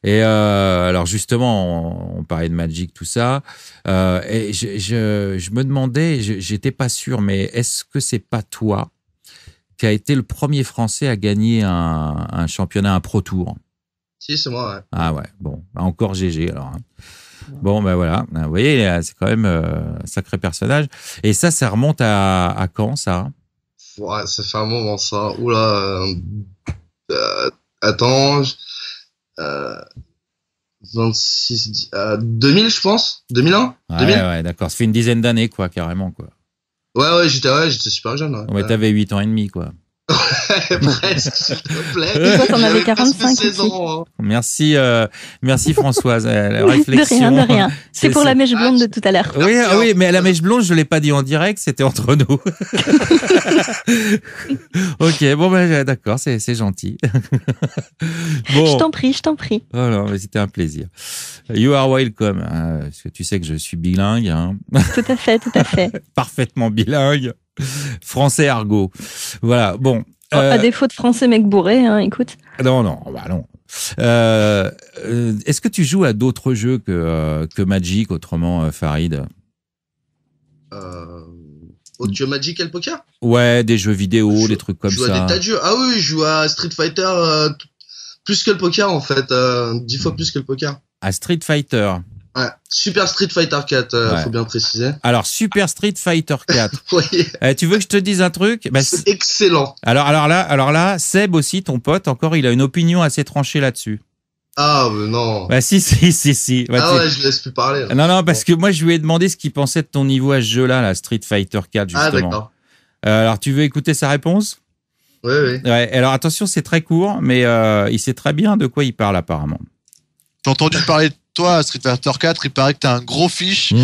Et alors justement, on parlait de Magic, tout ça. Et je me demandais, j'étais pas sûr, mais est-ce que c'est pas toi qui a été le premier Français à gagner un championnat, un Pro Tour? Si, c'est moi, ouais. Ah ouais, bon, encore GG alors. Hein. Bon, ben voilà, vous voyez, c'est quand même un sacré personnage. Et ça remonte à quand, ça? Ouais, ça fait un moment, ça. Oula, attends, 26, 2000, je pense. 2001? Ouais, 2000? Ouais, d'accord. Ça fait une dizaine d'années, quoi, carrément, quoi. Ouais, j'étais super jeune. Ouais. Mais t'avais 8 ans et demi, quoi. Presque, s'il te plaît. Et toi, t'en avais 45 16 ans. Hein. Merci Françoise. La réflexion. De rien. C'est pour la mèche blonde de tout à l'heure. Oui, oui, mais la mèche blonde, je l'ai pas dit en direct, c'était entre nous. Ok, bon, ben, d'accord, c'est gentil. Bon. Je t'en prie. Oh non, mais c'était un plaisir. You are welcome, hein, parce que tu sais que je suis bilingue. Hein. Tout à fait. Parfaitement bilingue. Français argot. Voilà, bon. À défaut de français mec bourré, hein, écoute. Non. Est-ce que tu joues à d'autres jeux que Magic, autrement, Farid? Autre jeu Magic et le poker? Ouais, des jeux vidéo, des trucs comme ça. Je joue à des tas de jeux. Ah oui, je joue à Street Fighter plus que le poker, en fait. 10 fois plus que le poker. À Street Fighter. Ouais, Super Street Fighter 4, faut bien préciser. Alors, Super Street Fighter 4. Oui. Tu veux que je te dise un truc? C'est excellent. Alors là, Seb aussi, ton pote, encore, il a une opinion assez tranchée là-dessus. Ah, mais non. Si. Ouais, je laisse plus parler. Là. Non, parce que moi, je lui ai demandé ce qu'il pensait de ton niveau à ce jeu-là, la Street Fighter 4, justement. Ah, d'accord. Alors, tu veux écouter sa réponse? Oui. Ouais, alors attention, c'est très court, mais il sait très bien de quoi il parle, apparemment. T'as entendu parler de toi à Street Fighter 4, il paraît que t'as un gros fiche.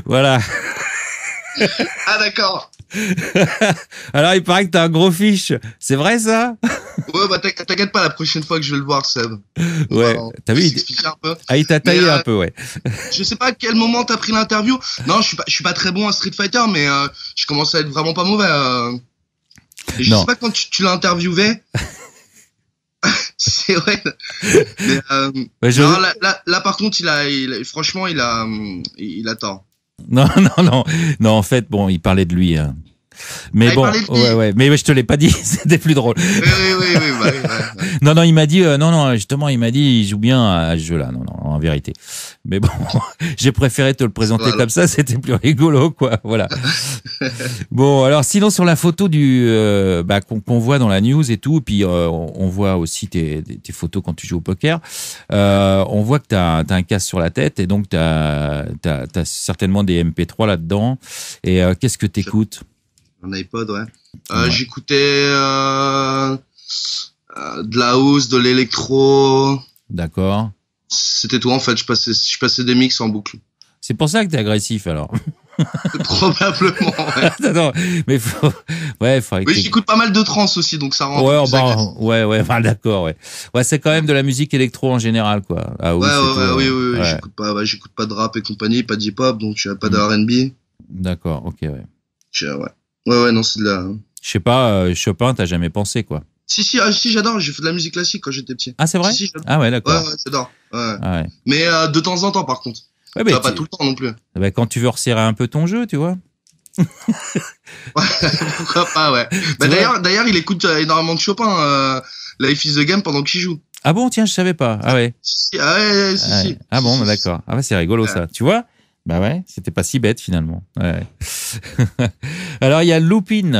Voilà. Ah, d'accord. Alors, il paraît que t'as un gros fiche. C'est vrai, ça? Ouais, bah t'inquiète pas, la prochaine fois que je vais le voir, Seb. Ouais, t'as vu, un peu. Ah, il t'a taillé un peu, ouais. Je sais pas à quel moment t'as pris l'interview. Non, je suis pas très bon à Street Fighter, mais je commence à être vraiment pas mauvais. Et je sais pas quand tu l'as interviewé. C'est vrai. Mais non, là, par contre, franchement, il a tort. Non, en fait, bon, il parlait de lui. Hein. Mais bon, ouais, mais je te l'ai pas dit, c'était plus drôle. Oui. Non, il m'a dit, justement, il m'a dit, il joue bien à ce jeu-là. Non, en vérité. Mais bon, j'ai préféré te le présenter comme ça, c'était plus rigolo, quoi. Voilà. Bon, alors, sinon, sur la photo qu'on voit dans la news et tout, puis on voit aussi tes photos quand tu joues au poker, on voit que t'as un casque sur la tête et donc t'as certainement des MP3 là-dedans. Et qu'est-ce que t'écoutes? Un iPod, ouais. J'écoutais de la house, de l'électro. D'accord. C'était tout en fait. Je passais des mix en boucle. C'est pour ça que t'es agressif alors. Probablement. Ouais. Non, mais oui, j'écoute pas mal de trance aussi, donc ça rend. Ouais, d'accord, ouais. Ouais, c'est quand même de la musique électro en général, quoi. Ah, oui. J'écoute pas de rap et compagnie, pas d'hip-hop, donc pas de R&B. D'accord, ok, ouais. Ouais, non, c'est de la. Je sais pas, Chopin, t'as jamais pensé, quoi. Si, j'adore. J'ai fait de la musique classique quand j'étais petit. Ah, c'est vrai? Si, ah ouais, d'accord. Ouais, j'adore. Ouais. Ah, ouais. Mais de temps en temps, par contre. Ouais, pas tout le temps non plus. Quand tu veux resserrer un peu ton jeu, tu vois. Pourquoi pas, ouais. D'ailleurs, il écoute énormément de Chopin, Life is the Game, pendant qu'il joue. Ah bon, tiens, je savais pas. Ah ouais. Si. Ah bon, d'accord. Ah ouais, c'est rigolo ça. Tu vois? Bah ouais, c'était pas si bête finalement. Ouais. Alors il y a Lupin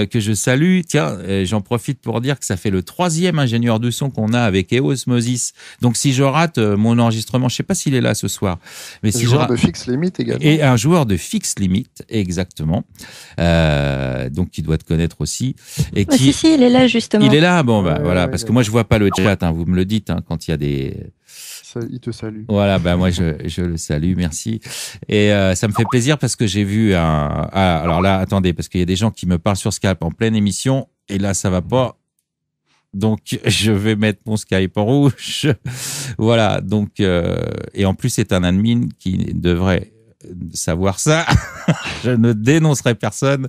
que je salue. Tiens, j'en profite pour dire que ça fait le 3e ingénieur de son qu'on a avec Eosmosis. Donc si je rate mon enregistrement, je sais pas s'il est là ce soir, mais si joueur de Fix Limit également. Et un joueur de Fix Limit, exactement. Donc qui doit te connaître aussi. Et qui... Si, il est là justement. Il est là, bon voilà, parce que moi je vois pas le chat. Hein, vous me le dites quand il y a des. Il te salue. Voilà, moi je le salue, merci. Et ça me fait plaisir parce que j'ai vu alors là, attendez, parce qu'il y a des gens qui me parlent sur Skype en pleine émission et là ça va pas. Donc je vais mettre mon Skype en rouge. Voilà, donc et en plus c'est un admin qui devrait savoir ça. Je ne dénoncerai personne.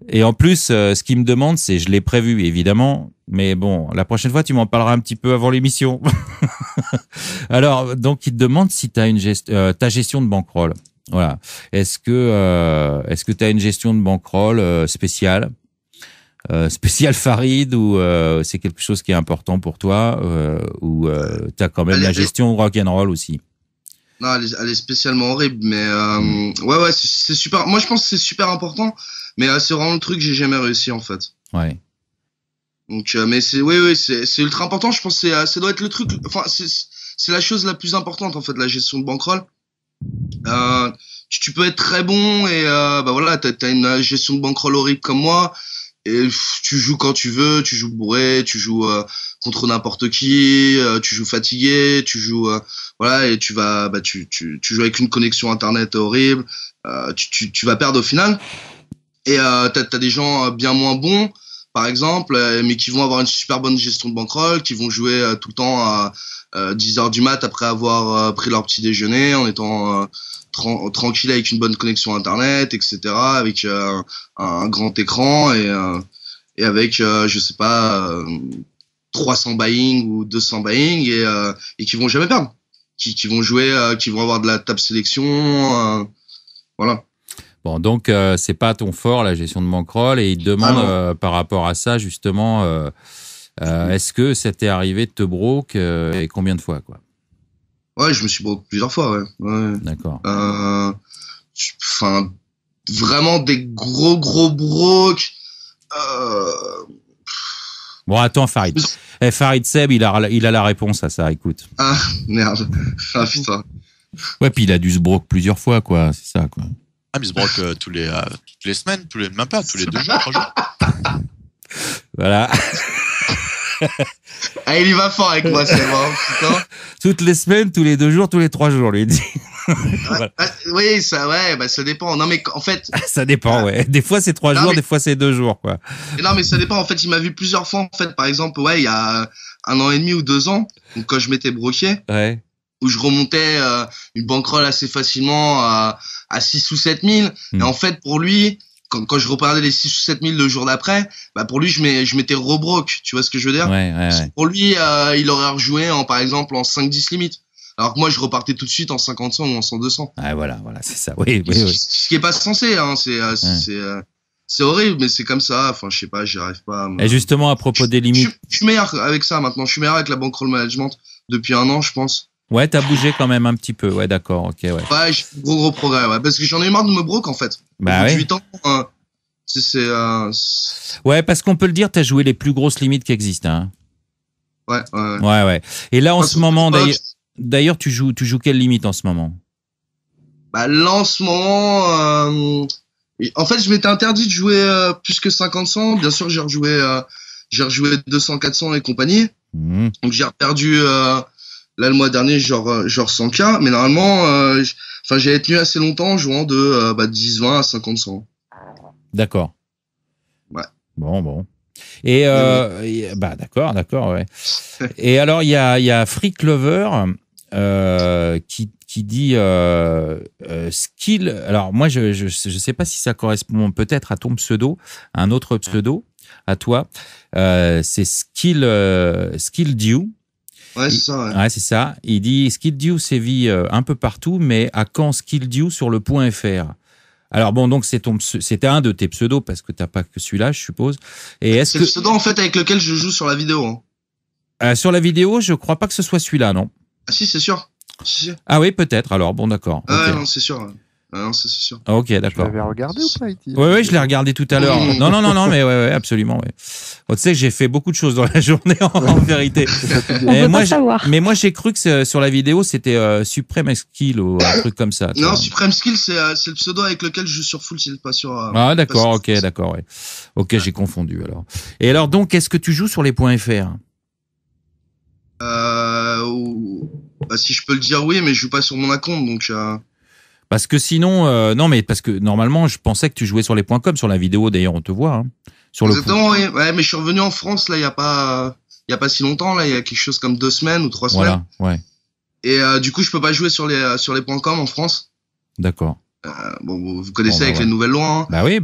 Et en plus, ce qu'il me demande, c'est, je l'ai prévu évidemment, mais bon, la prochaine fois, tu m'en parleras un petit peu avant l'émission. Alors, donc, il te demande si tu as ta gestion de bankroll. Voilà. Est-ce que tu as une gestion de bankroll spéciale? Spécial Farid, ou c'est quelque chose qui est important pour toi, ou tu as quand même la gestion rock'n'roll aussi? Non, elle est spécialement horrible, mais ouais, c'est super. Moi, je pense que c'est super important, mais c'est vraiment le truc que j'ai jamais réussi en fait. Ouais. Donc, mais c'est ultra important. Je pense que ça doit être le truc. Enfin, c'est la chose la plus importante en fait, la gestion de bankroll. tu peux être très bon et bah voilà, t'as une gestion de bankroll horrible comme moi et tu joues quand tu veux, tu joues bourré, tu joues contre n'importe qui, tu joues fatigué, tu joues voilà et tu vas tu joues avec une connexion internet horrible, tu vas perdre au final et t'as des gens bien moins bons par exemple mais qui vont avoir une super bonne gestion de bankroll, qui vont jouer tout le temps à 10h du mat après avoir pris leur petit déjeuner en étant tranquille avec une bonne connexion internet, etc., avec un grand écran et avec je sais pas 300 buying ou 200 buying et qui vont jamais perdre, qui vont jouer, qui vont avoir de la table sélection, voilà. Bon, donc c'est pas ton fort la gestion de bankroll et il te demande par rapport à ça justement est-ce que ça t'est arrivé de te broke et combien de fois quoi? Ouais, je me suis broke plusieurs fois, ouais. D'accord. Enfin, vraiment des gros broke. Bon, attends, Farid. Farid Seb, il a la réponse à ça, écoute. Ah, merde. Ah, putain. Ouais, puis il a dû se broke plusieurs fois, quoi. C'est ça, quoi. Ah, mais il se broke toutes les semaines, même pas, tous les 2 jours, 3 jours. Voilà. Ah, il y va fort avec moi, c'est bon, putain. Toutes les semaines, tous les 2 jours, tous les 3 jours, lui dit. Voilà. Oui, ça dépend. Non, mais en fait. Ça dépend, ouais. Des fois, c'est 3 jours, des fois, c'est 2 jours, quoi. Non, mais ça dépend. En fait, il m'a vu plusieurs fois, en fait. Par exemple, il y a 1 an et demi ou 2 ans, donc quand je m'étais broqué. Ouais. Où je remontais une bankroll assez facilement à 6 ou 7 000. Et en fait, pour lui, quand je reprenais les 6 ou 7 000 le jour d'après, bah pour lui, je m'étais rebroke. Tu vois ce que je veux dire? Ouais. Pour lui, il aurait rejoué par exemple en 5-10 limites. Alors que moi, je repartais tout de suite en 50-100 ou en 100-200. Ah, voilà, c'est ça. Oui. Ce qui est pas censé, hein. C'est horrible, mais c'est comme ça. Enfin, je sais pas, j'y arrive pas. Et justement, à propos des limites. Je suis meilleur avec ça maintenant. Je suis meilleur avec la bankroll management depuis 1 an, je pense. Ouais, t'as bougé quand même un petit peu. Ouais, d'accord, ok, ouais. Ouais, gros progrès, ouais. Parce que j'en ai eu marre de me broke, en fait. Bah ouais. 18 ans, Ouais, parce qu'on peut le dire, t'as joué les plus grosses limites qui existent, hein. Ouais. Et là, en ce moment, d'ailleurs, tu joues quelle limite en ce moment? Bah, là, en ce moment, en fait, je m'étais interdit de jouer plus que 50-100. Bien sûr, j'ai rejoué 200-400 et compagnie. Donc, j'ai perdu, là, le mois dernier, genre 100K, mais normalement, j'avais tenu assez longtemps en jouant de 10-20 à 50-100. D'accord. Ouais. Bon. Et d'accord, ouais. Et alors, il y a Freak Lover qui dit skill. Alors moi, je sais pas si ça correspond peut-être à ton pseudo, à un autre pseudo, à toi. C'est skill due. Ouais, c'est ça. Ouais, c'est ça. Il dit Skill Due sévit un peu partout, mais à quand Skill Due sur le .fr? Alors bon, donc c'était un de tes pseudos parce que t'as pas que celui-là, je suppose. Et c'est le pseudo en fait avec lequel je joue sur la vidéo. Hein. Sur la vidéo, je crois pas que ce soit celui-là, non? Ah si, c'est sûr. Si. Ah oui, peut-être. Alors bon, d'accord. Okay. Non, c'est sûr. Non, c'est sûr. Ok, d'accord. Tu l'avais regardé ou pas, Iti? Oui, je l'ai regardé tout à l'heure. Non, mais ouais, absolument. Ouais. Bon, tu sais que j'ai fait beaucoup de choses dans la journée en vérité. Mais moi, j'ai cru que sur la vidéo, c'était Supreme Skill ou un truc comme ça. Non, Supreme Skill, c'est le pseudo avec lequel je joue sur Full Tilt, pas sur. Ah, d'accord, ok, d'accord, ouais. Ok, j'ai confondu alors. Et alors, donc, est-ce que tu joues sur les .fr? Si je peux le dire, oui, mais je joue pas sur mon compte, donc. Parce que sinon, non, mais parce que normalement, je pensais que tu jouais sur les .com, sur la vidéo. D'ailleurs, on te voit. Hein, sur exactement, oui. Ouais, mais je suis revenu en France là, il y a pas si longtemps là, il y a quelque chose comme 2 semaines ou 3 semaines. Voilà, ouais. Et du coup, je peux pas jouer sur les .com en France. D'accord. Bon, vous connaissez avec les nouvelles lois. Hein. Bah oui.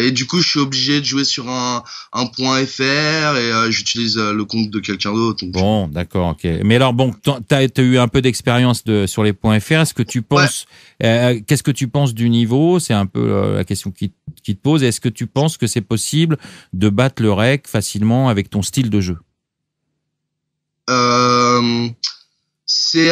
Et du coup, je suis obligé de jouer sur un .fr et j'utilise le compte de quelqu'un d'autre. Donc... Bon, d'accord, ok. Mais alors, bon, t'as eu un peu d'expérience sur les .fr. Est-ce que tu penses, qu'est-ce que tu penses du niveau? C'est un peu la question qui te pose. Est-ce que tu penses que c'est possible de battre le rec facilement avec ton style de jeu? C'est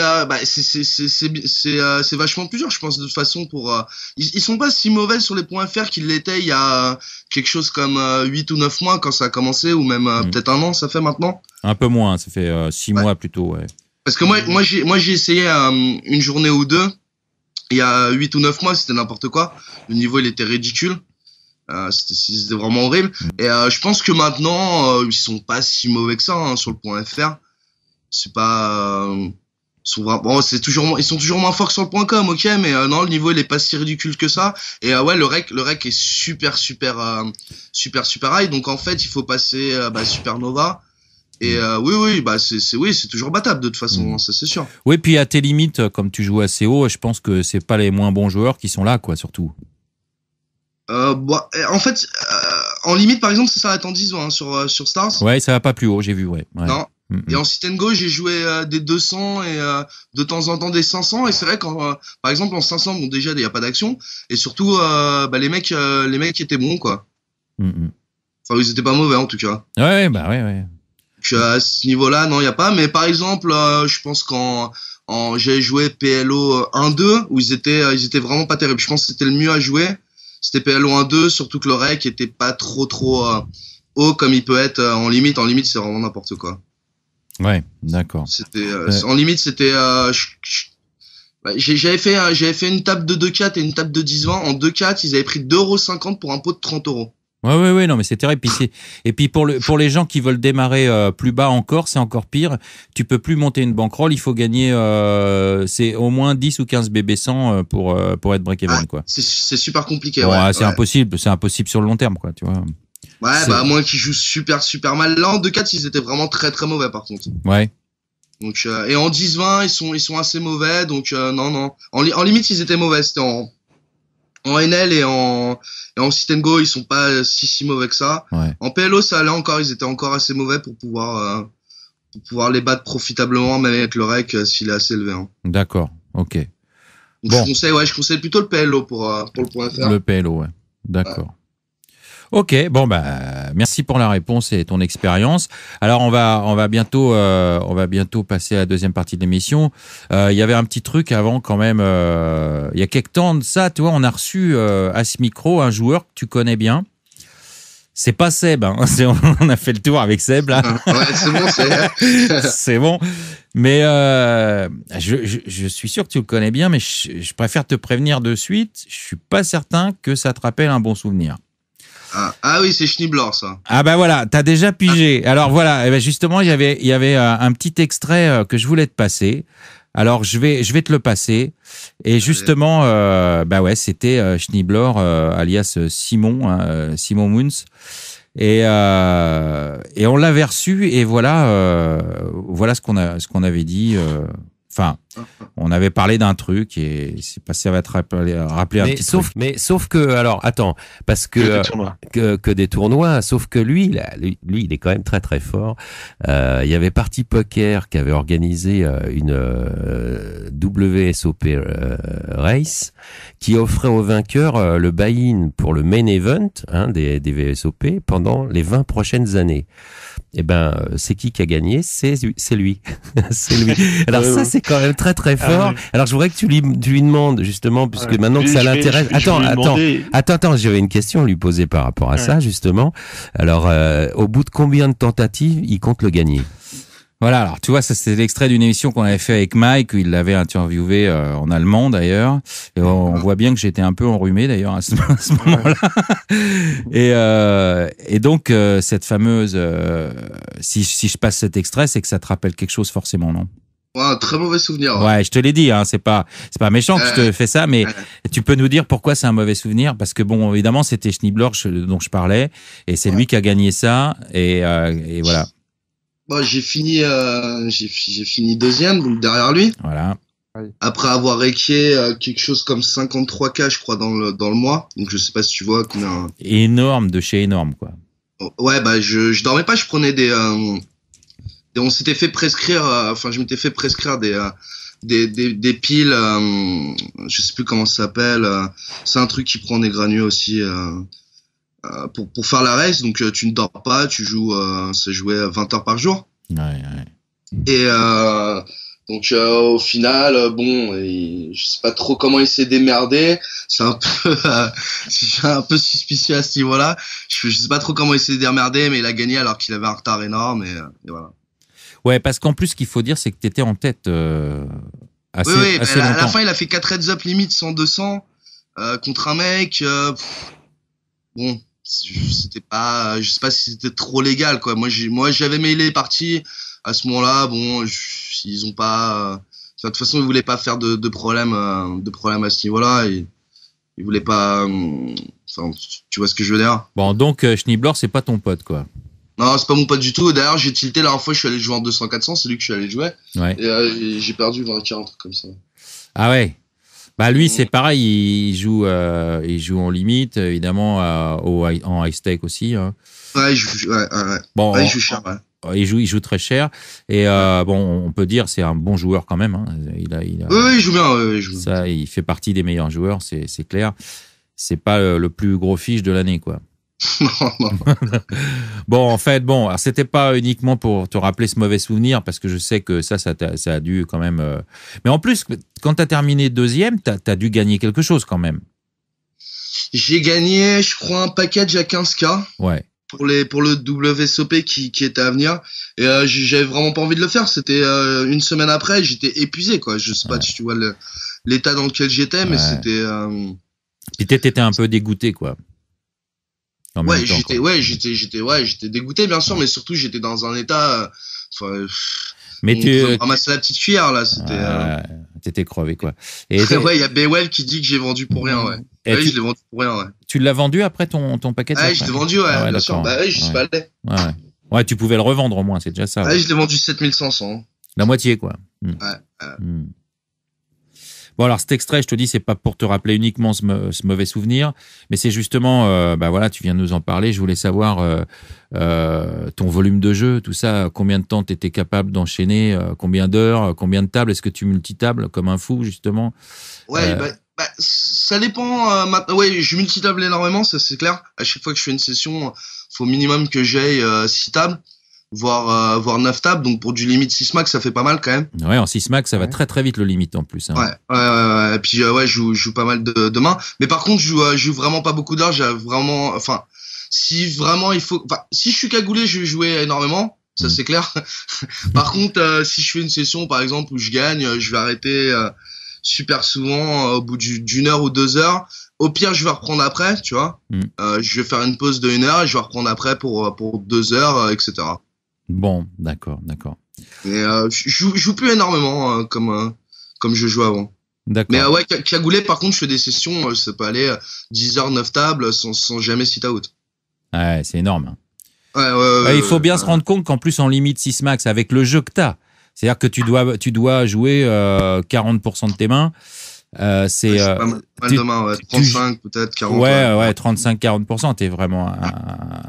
vachement plus dur, je pense, de toute façon pour ils sont pas si mauvais sur les .fr qu'ils l'étaient il y a quelque chose comme 8 ou 9 mois quand ça a commencé, ou même peut-être 1 an ça fait maintenant. Un peu moins, ça fait 6 mois plutôt, ouais. Parce que moi j'ai essayé une journée ou deux il y a 8 ou 9 mois, c'était n'importe quoi. Le niveau, il était ridicule. C'était vraiment horrible. Et je pense que maintenant, ils sont pas si mauvais que ça hein, sur le point .fr. C'est pas... Bon, ils sont toujours moins forts que sur le point .com, ok, mais non, le niveau il est pas si ridicule que ça. Et ouais, le rec est super high. Donc en fait, il faut passer Supernova. Et oui, c'est toujours battable de toute façon, ça c'est sûr. Oui, puis à tes limites, comme tu joues assez haut, je pense que c'est pas les moins bons joueurs qui sont là, quoi, surtout. En fait, en limite, par exemple, ça s'arrête en 10 hein, sur Stars. Ouais, ça va pas plus haut, j'ai vu, ouais. Non. Et en sit and go, j'ai joué des 200 et de temps en temps des 500. Et c'est vrai qu'en par exemple en 500, bon déjà il y a pas d'action. Et surtout, les mecs étaient bons quoi. Enfin, ils étaient pas mauvais en tout cas. Ouais. Donc à ce niveau-là, non, il y a pas. Mais par exemple, je pense j'ai joué PLO 1-2 où ils étaient vraiment pas terribles. Je pense que c'était le mieux à jouer. C'était PLO 1-2, surtout que le rec était pas trop haut comme il peut être en limite. En limite, c'est vraiment n'importe quoi. Ouais, d'accord. C'était en limite, c'était j'avais fait une table de 2-4 et une table de 10-20. En 2-4, ils avaient pris 2,50€ pour un pot de 30€. Ouais, non, mais c'est terrible. Et puis pour les gens qui veulent démarrer plus bas encore, c'est encore pire. Tu peux plus monter une bankroll, il faut gagner c'est au moins 10 ou 15 BB100 pour être break-even, quoi. C'est super compliqué, bon, ouais. C'est impossible sur le long terme, quoi, tu vois. Ouais, à moins qu'ils jouent super mal. Là, en 2-4, ils étaient vraiment très mauvais, par contre. Ouais. Donc, et en 10-20, ils sont assez mauvais, donc, non. En limite, ils étaient mauvais. C'était en NL et en sit and go, ils sont pas si mauvais que ça. Ouais. En PLO, ça allait encore, ils étaient encore assez mauvais pour pouvoir les battre profitablement, même avec le rec, s'il est assez élevé, hein. D'accord. Ok. Donc, bon. je conseille plutôt le PLO pour le point .fr. Le PLO, ouais. D'accord. Ouais. Ok, bon merci pour la réponse et ton expérience. Alors on va bientôt passer à la deuxième partie de l'émission. Il y avait un petit truc avant quand même. Il y a quelque temps de ça, tu vois, on a reçu à ce micro un joueur que tu connais bien. C'est pas Seb, hein. On a fait le tour avec Seb là. Ouais, c'est bon, c'est bon. Mais je suis sûr que tu le connais bien, mais je préfère te prévenir de suite. Je suis pas certain que ça te rappelle un bon souvenir. Ah oui, c'est Schneebler, ça. Ah bah voilà, t'as déjà pigé. Alors voilà, et ben justement, il y avait un petit extrait que je voulais te passer. Alors je vais te le passer. Et justement, c'était Schneebler, alias Simon, Simon Moons. Et on l'avait reçu et voilà ce qu'on avait dit. Enfin, on avait parlé d'un truc et ça va te rappeler un petit truc. Sauf que, alors, attends, parce que des tournois, sauf que lui, il est quand même très très fort. Il y avait Party Poker qui avait organisé une WSOP race qui offrait aux vainqueurs le buy-in pour le main event des VSOP pendant les 20 prochaines années. Eh ben, c'est qui a gagné? C'est lui. C'est lui. Alors ça, c'est quand même très très fort. Alors je voudrais que tu lui demandes justement, puisque maintenant que ça l'intéresse. Attends, j'avais une question à lui poser par rapport à ça justement. Alors, au bout de combien de tentatives il compte le gagner? Voilà, alors tu vois, ça c'est l'extrait d'une émission qu'on avait fait avec Mike, où il l'avait interviewé en allemand d'ailleurs, et on voit bien que j'étais un peu enrhumé d'ailleurs à ce moment-là. Et donc cette fameuse, si je passe cet extrait, c'est que ça te rappelle quelque chose forcément, non? Ouais, un très mauvais souvenir. Ouais, je te l'ai dit, c'est pas méchant que je te fais ça, mais tu peux nous dire pourquoi c'est un mauvais souvenir? Parce que bon, évidemment, c'était Schneebler dont je parlais, et c'est lui qui a gagné ça, et voilà. Bon, j'ai fini deuxième, donc derrière lui. Voilà. Après avoir équié quelque chose comme 53K, je crois, dans le mois. Donc je sais pas si tu vois combien. Énorme de chez énorme, quoi. Ouais, je dormais pas, je prenais on s'était fait prescrire, je m'étais fait prescrire des piles, je sais plus comment ça s'appelle. C'est un truc qui prend des granules aussi. Pour faire la race, donc tu ne dors pas, tu joues, c'est joué 20 heures par jour. Ouais. Et donc au final, je sais pas trop comment il s'est démerdé. C'est un peu suspicieux à ce niveau-là. Je sais pas trop comment il s'est démerdé, mais il a gagné alors qu'il avait un retard énorme et voilà. Ouais, parce qu'en plus, ce qu'il faut dire, c'est que t'étais en tête assez, oui, assez longtemps. À la fin, il a fait 4 heads up limite 100-200 contre un mec. Bon, c'était pas, je sais pas si c'était trop légal quoi. Moi j'avais mailé les parties à ce moment-là. Bon, ils ont pas. De toute façon, ils voulaient pas faire de problème à ce niveau-là. Ils voulaient pas. Enfin, tu vois ce que je veux dire. Bon, donc Schneebler, c'est pas ton pote quoi. Non, c'est pas mon pote du tout. D'ailleurs, j'ai tilté la dernière fois, je suis allé jouer en 200-400, c'est lui que je suis allé jouer. Ouais. Et j'ai perdu 20-40, un truc comme ça. Ah ouais. Bah lui, c'est pareil, il joue en limite, évidemment, en high stake aussi. Hein. Ouais, il joue, ouais. Bon, ouais, il joue cher, ouais. Il joue très cher. Et bon, on peut dire c'est un bon joueur quand même. Hein. Oui, il joue bien. Ouais, il joue ça, bien. Il fait partie des meilleurs joueurs, c'est clair. C'est pas le plus gros fiche de l'année, quoi. non. Bon, en fait, alors, c'était pas uniquement pour te rappeler ce mauvais souvenir, parce que je sais que ça a dû quand même. Mais en plus, quand t'as terminé deuxième, t'as dû gagner quelque chose quand même. J'ai gagné, je crois, un package à 15K. Ouais. Pour le WSOP qui était à venir. Et j'avais vraiment pas envie de le faire. C'était une semaine après, j'étais épuisé, quoi. Je sais pas si tu vois l'état dans lequel j'étais, mais c'était. Puis t'étais un peu dégoûté, quoi. J'étais dégoûté bien sûr, mais surtout j'étais dans un état mais tu ramasser la petite cuillère là, c'était t'étais crevé quoi. Et ouais, il y a Baywell qui dit que j'ai vendu pour rien, ouais. Ouais, je l'ai vendu pour rien, ouais. Tu l'as vendu après ton paquet de ouais, je l'ai vendu, ouais, bien sûr. Bah ouais, je suis pas allé. Ouais, tu pouvais le revendre au moins, c'est déjà ça. Ouais, je l'ai vendu 7500. La moitié quoi. Ouais. Bon alors cet extrait, je te dis, c'est pas pour te rappeler uniquement ce mauvais souvenir, mais c'est justement, voilà, tu viens de nous en parler. Je voulais savoir ton volume de jeu, tout ça, combien de temps tu étais capable d'enchaîner, combien d'heures, combien de tables, est-ce que tu multitables comme un fou justement? Ouais, ça dépend. Ouais, je multitable énormément, ça c'est clair. À chaque fois que je fais une session, faut au minimum que j'aille 6 tables. Voire 9 tables, donc pour du limite 6 max ça fait pas mal quand même. Ouais, en 6 max ça va très très vite le limite en plus. Hein. Ouais. Et puis ouais, je joue pas mal de mains, mais par contre je joue vraiment pas beaucoup d'heures. J'ai vraiment, enfin, si vraiment il faut, enfin, si je suis cagoulé, je vais jouer énormément, ça c'est clair. Par contre, si je fais une session par exemple où je gagne, je vais arrêter super souvent au bout d'une heure ou 2 heures. Au pire, je vais reprendre après, tu vois. Je vais faire une pause de 1 heure et je vais reprendre après pour 2 heures, etc. Bon, d'accord. Et je joue plus énormément comme je jouais avant. D'accord. Mais ouais, cagoulé, par contre, je fais des sessions, ça peut aller 10 heures, 9 tables sans jamais sit out. Ouais, c'est énorme. Ouais, il faut bien se rendre compte qu'en plus, en limite 6 max, avec le jeu que t'as, c'est-à-dire que tu dois jouer 40% de tes mains. C'est pas mal de mains, ouais. 35 peut-être 40. Ouais, 35-40%, t'es vraiment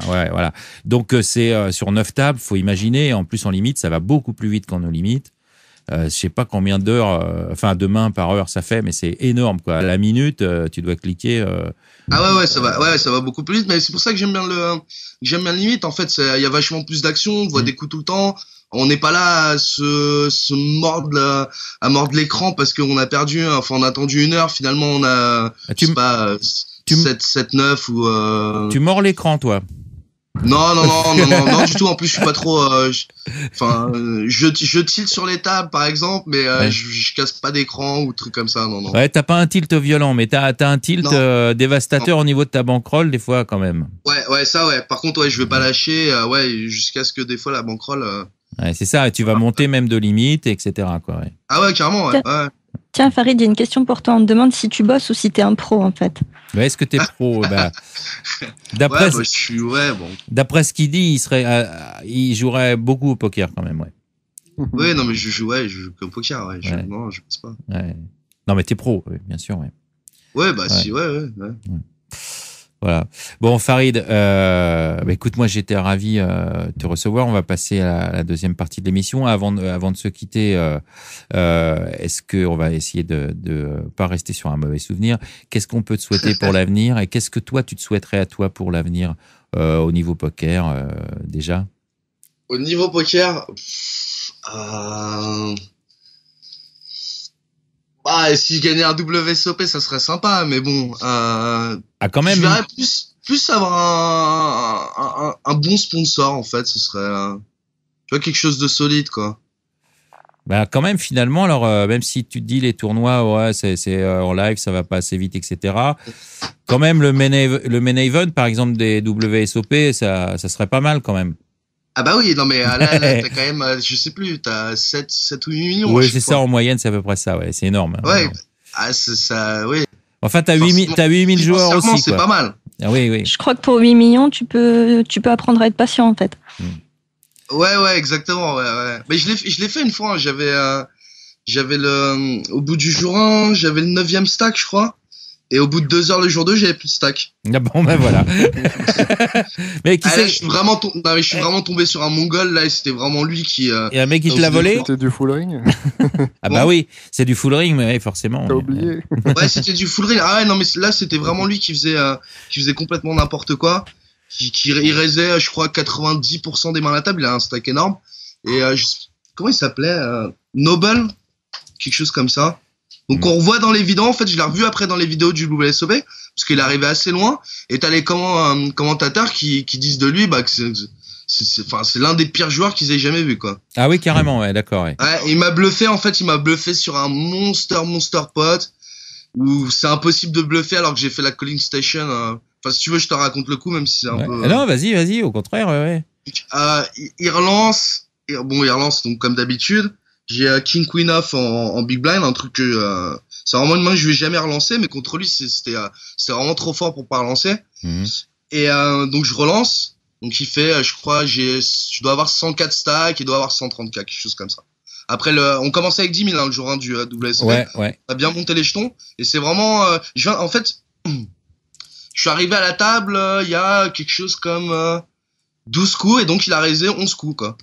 ouais, voilà. Donc c'est sur 9 tables, faut imaginer, en plus en limite, ça va beaucoup plus vite qu'en no limite. Je sais pas combien d'heures, de mains par heure ça fait, mais c'est énorme quoi. À la minute, tu dois cliquer. Ouais, ça va beaucoup plus vite, mais c'est pour ça que j'aime bien le limite. En fait, il y a vachement plus d'action, on voit des coups tout le temps. On n'est pas là à se mordre l'écran parce qu'on a perdu, enfin on a attendu 1 heure, finalement on a 7, 9 ou Tu mords l'écran toi? Non, du tout. En plus, je suis pas trop. Je tilte sur les tables, par exemple, mais je casse pas d'écran ou trucs comme ça. Non. Ouais, t'as pas un tilt violent, mais t'as un tilt dévastateur au niveau de ta bankroll des fois quand même. Ouais, ça, ouais. Par contre, ouais, je vais pas lâcher, jusqu'à ce que des fois la bankroll. Ouais, c'est ça. Et tu vas monter même de limite, etc. Quoi. Ouais. Ah ouais, carrément. Ouais. Tiens, Farid, il y a une question pour toi. On te demande si tu bosses ou si t'es un pro, en fait. Ouais, est-ce que t'es pro? D'après ce qu'il dit, il jouerait beaucoup au poker quand même, ouais. Oui, non, mais je joue au poker, ouais. Non, je pense pas. Ouais. Non, mais t'es pro, oui, bien sûr, ouais. Ouais, si, ouais. Voilà. Bon, Farid, écoute, moi j'étais ravi de te recevoir. On va passer à la deuxième partie de l'émission. Avant de se quitter, est-ce qu'on va essayer de pas rester sur un mauvais souvenir? Qu'est-ce qu'on peut te souhaiter pour l'avenir et qu'est-ce que toi tu te souhaiterais à toi pour l'avenir au niveau poker déjà? Au niveau poker, si je gagnais un WSOP, ça serait sympa, mais bon. Quand même. Je verrais plus avoir un bon sponsor, en fait. Ce serait, tu vois, quelque chose de solide, quoi. Bah quand même finalement, alors même si tu te dis les tournois, ouais, c'est en live, ça va pas assez vite, etc. Quand même le main event, par exemple des WSOP, ça serait pas mal quand même. Ah bah oui, non mais là t'as quand même, je sais plus, t'as 7 ou 8 millions. Oui, c'est ça en moyenne, c'est à peu près ça, ouais, c'est énorme. Ouais, énorme. ah c'est ça, oui. Enfin, t'as 8000 joueurs aussi, c'est quoi. pas mal. Ah, oui. Je crois que pour 8 millions, tu peux apprendre à être patient en fait. Ouais, exactement, ouais. Mais je l'ai fait une fois, hein. J'avais au bout du jour 1, j'avais le 9e stack, je crois. Et au bout de 2 heures le jour 2, j'avais plus de stack. Ah bon, ben voilà. Mais qui là, je suis vraiment tombé sur un mongol, là, et c'était vraiment lui qui, et un mec qui te l'a volé? C'était du full ring. Ah bah oui, c'est du full ring, mais forcément. T'as oublié. Ouais, c'était du full ring. Ah ouais, non, mais là, c'était vraiment lui qui faisait complètement n'importe quoi. Il raisait, je crois, 90% des mains à la table. Il a un stack énorme. Et comment il s'appelait Noble, quelque chose comme ça. Donc on revoit dans les vidéos. En fait, je l'ai revu après dans les vidéos du WSOP parce qu'il est arrivé assez loin. Et t'as les commentateurs qui disent de lui que c'est l'un des pires joueurs qu'ils aient jamais vu, quoi. Ah oui, carrément, ouais, d'accord. Ouais. Ouais, il m'a bluffé. En fait, il m'a bluffé sur un monster pot où c'est impossible de bluffer alors que j'ai fait la calling station. Enfin, si tu veux, je te raconte le coup, même si c'est un peu. Non, vas-y, au contraire, ouais. Il relance, donc comme d'habitude. J'ai King Queen off en big blind, un truc que c'est vraiment une main que je vais jamais relancer, mais contre lui c'était vraiment trop fort pour pas relancer. Et donc je relance, donc il fait, je crois, je dois avoir 104 stacks, il doit avoir 134, quelque chose comme ça. Après on commençait avec 10 000 le jour 1 du WSOP. Ouais. On a bien monté les jetons et c'est vraiment, en fait, je suis arrivé à la table, il y a quelque chose comme 12 coups et donc il a raisé 11 coups, quoi.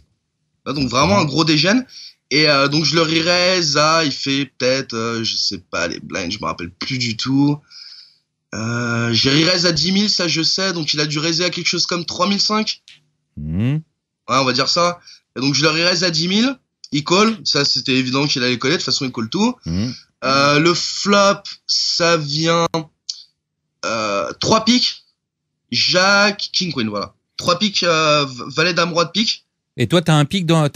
Donc vraiment un gros dégène. Et donc je le re-raise à, il fait peut-être, je sais pas, les blinds, je me rappelle plus du tout. J'ai re-raise à 10 000, ça je sais, donc il a dû raiser à quelque chose comme 3005. Ouais, on va dire ça. Et donc je le re-raise à 10 000, il call, ça c'était évident qu'il allait coller, de toute façon il call tout. Le flop, ça vient 3 piques, Jack, King Queen, voilà. 3 piques, valet dame roi de pique. Et toi, t'as un pic dans, Non,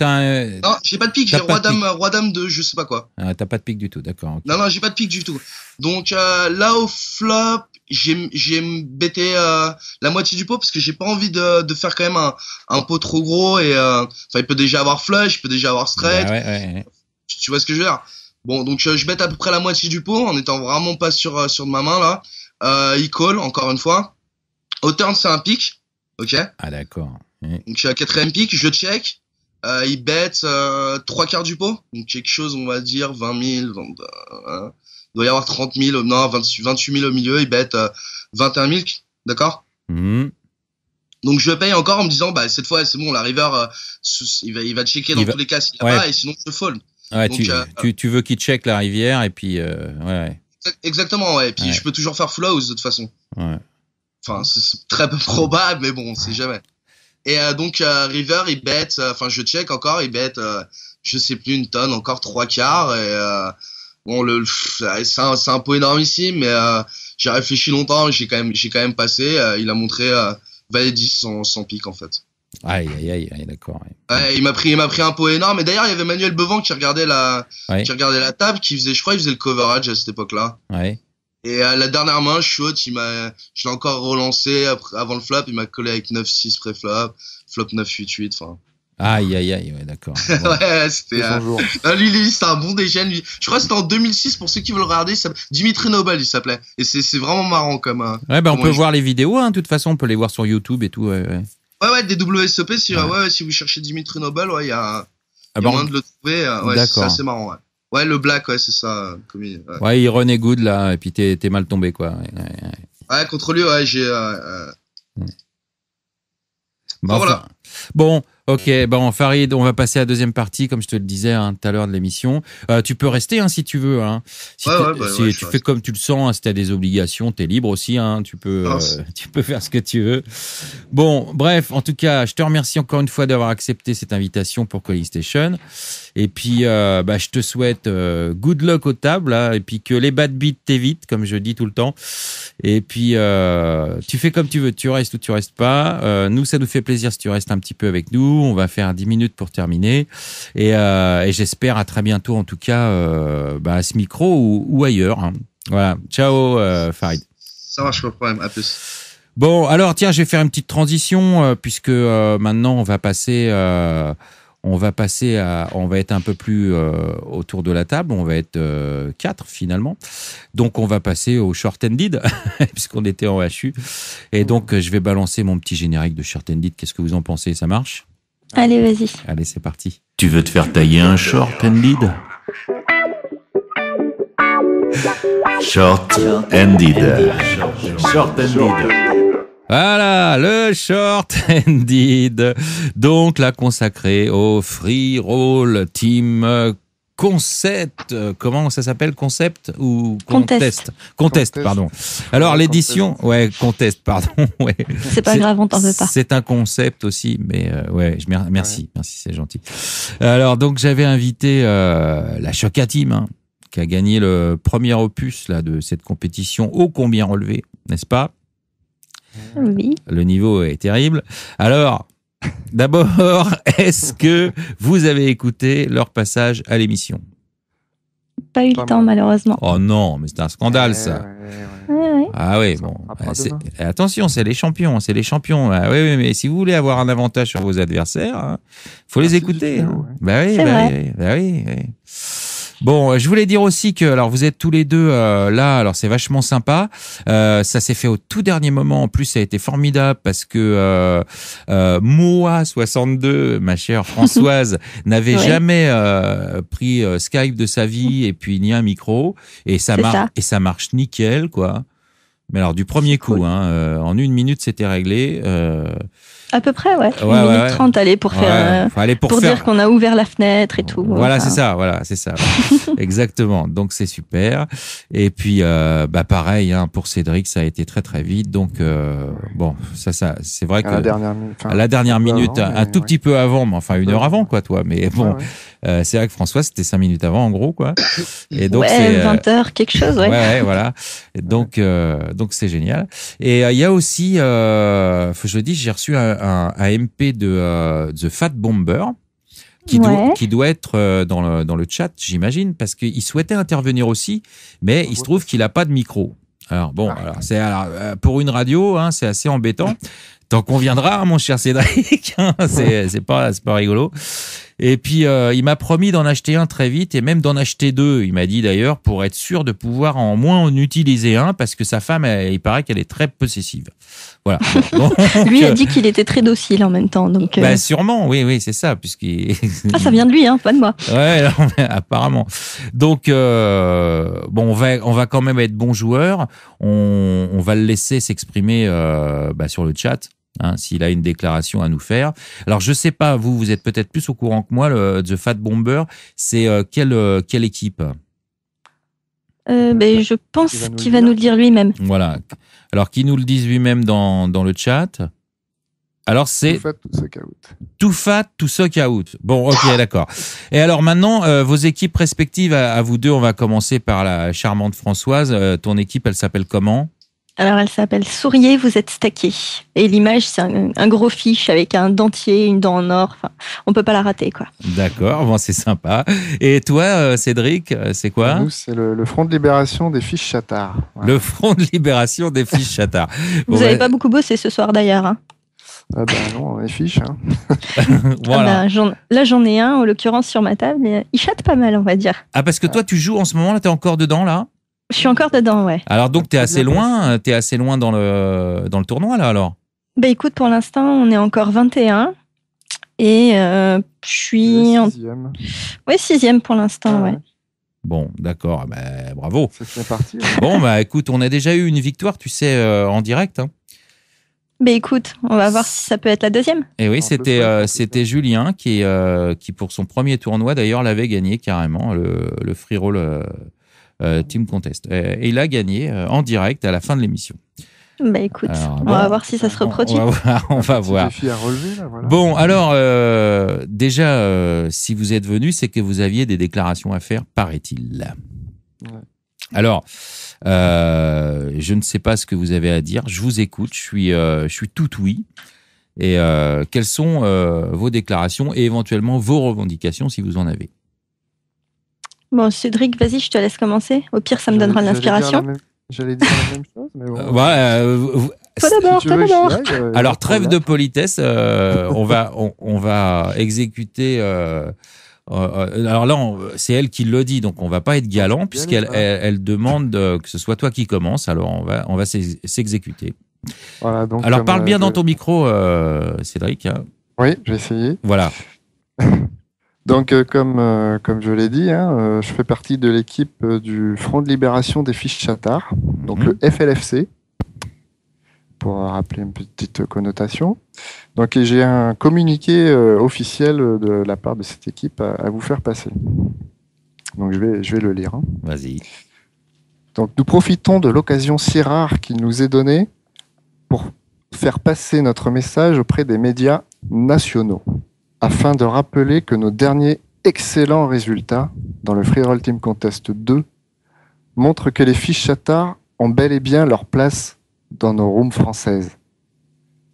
j'ai pas de pique, j'ai roi dame de je sais pas quoi. Ah, t'as pas de pic du tout, d'accord. Okay. Non, j'ai pas de pique du tout. Donc là au flop, j'ai bêté la moitié du pot parce que j'ai pas envie de faire quand même un pot trop gros et il peut déjà avoir flush, il peut déjà avoir straight. Ouais. Tu vois ce que je veux dire? Bon, donc je bête à peu près la moitié du pot en étant vraiment pas sur de ma main là. Il call encore une fois. Au turn c'est un pic. OK. Ah d'accord. Donc je suis à 4ème pick, je check, il bet 3 quarts du pot, donc quelque chose on va dire 20 000, il doit y avoir 30 000, non 28 000 au milieu, il bet 21 000, d'accord. Donc je paye encore en me disant cette fois c'est bon, la river il va checker dans tous les cas s'il y a pas et sinon je fold. Ouais, donc, tu veux qu'il check la rivière et puis ouais. Exactement, ouais, et puis je peux toujours faire full house de toute façon. Ouais. Enfin c'est très peu probable mais bon, on sait jamais. Et donc river il bet, je check encore, il bet je sais plus une tonne, encore 3 quarts et bon c'est un pot énormissime mais j'ai réfléchi longtemps, j'ai quand même passé, il a montré valet 10 sans pique en fait. Aïe, d'accord. Ouais, il m'a pris un pot énorme et d'ailleurs il y avait Manuel Bevan qui regardait la table, qui faisait, je crois il faisait le coverage à cette époque-là. Ouais. Et la dernière main, je l'ai encore relancé avant le flop, il m'a collé avec 9-6 pré-flop, flop 9-8-8, enfin. Aïe, ouais, d'accord. Ouais, c'était lui, c'était un bon dégène, lui. Je crois que c'était en 2006, pour ceux qui veulent regarder, Dimitri Nobel, il s'appelait. Et c'est vraiment marrant comme. Ouais, on peut voir les vidéos, hein, de toute façon, on peut les voir sur YouTube et tout, ouais. Ouais, des WSOP, si vous cherchez Dimitri Nobel, ouais, il y a moyen de le trouver, d'accord. C'est marrant, ouais. Ouais, le black, ouais, c'est ça. Ouais, il run est good, là, et puis t'es mal tombé, quoi. Ouais, contre lui, ouais, j'ai... Bon, voilà. Bon, ok, Farid, on va passer à la deuxième partie, comme je te le disais tout à l'heure de l'émission. Tu peux rester si tu veux. Si tu fais comme tu le sens, si tu as des obligations, tu es libre aussi. Tu peux faire ce que tu veux. Bon, bref, en tout cas, je te remercie encore une fois d'avoir accepté cette invitation pour Calling Station. Et puis, je te souhaite good luck aux tables, et puis que les bad beats t'évitent, comme je dis tout le temps. Et puis, tu fais comme tu veux, tu restes ou tu restes pas. Nous, ça nous fait plaisir si tu restes un petit peu avec nous. On va faire 10 minutes pour terminer. Et j'espère à très bientôt, en tout cas, à ce micro ou ailleurs. Hein. Voilà. Ciao, Farid. Ça marche, pas de problème. À plus. Bon, alors tiens, je vais faire une petite transition puisque maintenant on va être un peu plus autour de la table. On va être 4 finalement. Donc on va passer au short-ended puisqu'on était en HU. Et donc je vais balancer mon petit générique de short-ended. Qu'est-ce que vous en pensez? Ça marche? Allez, vas-y. Allez, c'est parti. Tu veux te faire tailler un short-ended? Short-ended. Short-ended. Voilà, le short-ended, donc là consacré au free roll team concept. Comment ça s'appelle, concept ou contest, pardon. Alors l'édition, contest, pardon. Ouais. C'est pas grave, on t'en veut pas. C'est un concept aussi, mais merci, c'est gentil. Alors donc j'avais invité la Choca Team, hein, qui a gagné le premier opus là de cette compétition ô combien relevé, n'est-ce pas? Oui. Le niveau est terrible. Alors, d'abord, est-ce que vous avez écouté leur passage à l'émission? Pas eu le temps, malheureusement. Oh non, mais c'est un scandale, ça. Ouais. Ah oui, bon. Attention, c'est les champions. Ah, oui, mais si vous voulez avoir un avantage sur vos adversaires, hein, faut les écouter. Hein. Bah oui. Bon, je voulais dire aussi que, alors vous êtes tous les deux là, alors c'est vachement sympa. Ça s'est fait au tout dernier moment. En plus, ça a été formidable parce que Moa 62, ma chère Françoise, n'avait jamais pris Skype de sa vie et puis ni un micro et ça marche nickel, quoi. Mais alors du premier coup, hein, en 1 minute, c'était réglé. À peu près, ouais. 1 minute 30, allez, pour faire, pour dire qu'on a ouvert la fenêtre et tout. Voilà, c'est ça. Exactement. Donc, c'est super. Et puis, pareil, hein, pour Cédric, ça a été très, très vite. Donc, bon, ça, c'est vrai que. À la dernière minute, un tout petit peu avant, mais enfin, 1 heure avant, quoi, toi. Mais bon, c'est vrai que François, c'était 5 minutes avant, en gros, quoi. Et donc, c'est 20 heures, quelque chose, ouais, voilà. Et donc, c'est génial. Et il y a aussi, je le dis, j'ai reçu un MP de The Fat Bomber qui doit être dans le chat, j'imagine, parce qu'il souhaitait intervenir aussi, mais il se trouve qu'il a pas de micro. Alors bon, pour une radio, hein, c'est assez embêtant. Tant qu'on viendra, mon cher Cédric, hein, c'est pas rigolo. Et puis il m'a promis d'en acheter un très vite et même d'en acheter 2. Il m'a dit d'ailleurs pour être sûr de pouvoir en moins en utiliser un parce que sa femme, il paraît qu'elle est très possessive. Voilà. Donc, lui a dit qu'il était très docile en même temps. Donc sûrement, oui, c'est ça, puisqu'il. Ça vient de lui, hein, pas de moi. Ouais, non, apparemment. Donc on va quand même être bons joueurs. On va le laisser s'exprimer sur le chat. Hein, s'il a une déclaration à nous faire. Alors, je sais pas, vous êtes peut-être plus au courant que moi, le The Fat Bomber, c'est quelle équipe? Je pense qu'il va nous le dire lui-même. Voilà. Alors, qu'il nous le dise lui-même dans le chat. Alors, c'est Too Fat to Suck Out. Bon, ok, d'accord. Et alors maintenant, vos équipes respectives à vous deux, on va commencer par la charmante Françoise. Ton équipe, elle s'appelle comment? Alors, elle s'appelle Souriez, vous êtes stacké. Et l'image, c'est un gros fiche avec un dentier, une dent en or. Enfin, on peut pas la rater, quoi. D'accord, bon, c'est sympa. Et toi, Cédric, c'est quoi? Nous, c'est le Front de Libération des Fiches Chatard. Voilà. Le Front de Libération des Fiches Chatard. Vous avez pas beaucoup bossé ce soir, d'ailleurs. Hein. Ah ben non, les fiches. Hein. Voilà. Là, j'en ai un, en l'occurrence, sur ma table. Mais il chatte pas mal, on va dire. Ah, parce que toi, tu joues en ce moment, là, t'es encore dedans, là? Je suis encore dedans, ouais. Alors donc t'es assez loin dans le tournoi là alors. Écoute, pour l'instant on est encore 21 et je suis 6e. Ouais, 6e pour l'instant, ouais. Bon, d'accord, bravo. C'est parti. Ouais. Bon écoute, on a déjà eu une victoire, tu sais, en direct. Hein. Écoute, on va voir si ça peut être la deuxième. Et oui, c'était Julien qui pour son premier tournoi d'ailleurs l'avait gagné carrément le free roll. Team Contest. Et il a gagné en direct à la fin de l'émission. Écoute, on va voir si ça se reproduit. On va voir. Défi à relever, là, voilà. Bon, alors, déjà, si vous êtes venu, c'est que vous aviez des déclarations à faire, paraît-il. Ouais. Alors, je ne sais pas ce que vous avez à dire. Je vous écoute. Je suis tout oui. Et quelles sont vos déclarations et éventuellement vos revendications si vous en avez? Bon, Cédric, vas-y, je te laisse commencer. Au pire, ça me donnera de l'inspiration. J'allais dire la même chose, mais bon. Toi d'abord, toi d'abord. Alors, trêve de politesse, on va exécuter... alors là, c'est elle qui le dit, donc on va pas être galant puisqu'elle demande que ce soit toi qui commence. Alors on va s'exécuter. Voilà, donc alors parle bien dans ton micro, Cédric. Hein. Oui, je vais essayer. Voilà. Donc comme je l'ai dit, je fais partie de l'équipe du Front de Libération des Fiches Chatard, donc le FLFC, pour rappeler une petite connotation. Donc j'ai un communiqué officiel de la part de cette équipe à vous faire passer. Donc je vais le lire. Vas-y. Donc nous profitons de l'occasion si rare qui nous est donnée pour faire passer notre message auprès des médias nationaux, afin de rappeler que nos derniers excellents résultats dans le Free Roll Team Contest 2 montrent que les fiches Chatard ont bel et bien leur place dans nos rooms françaises.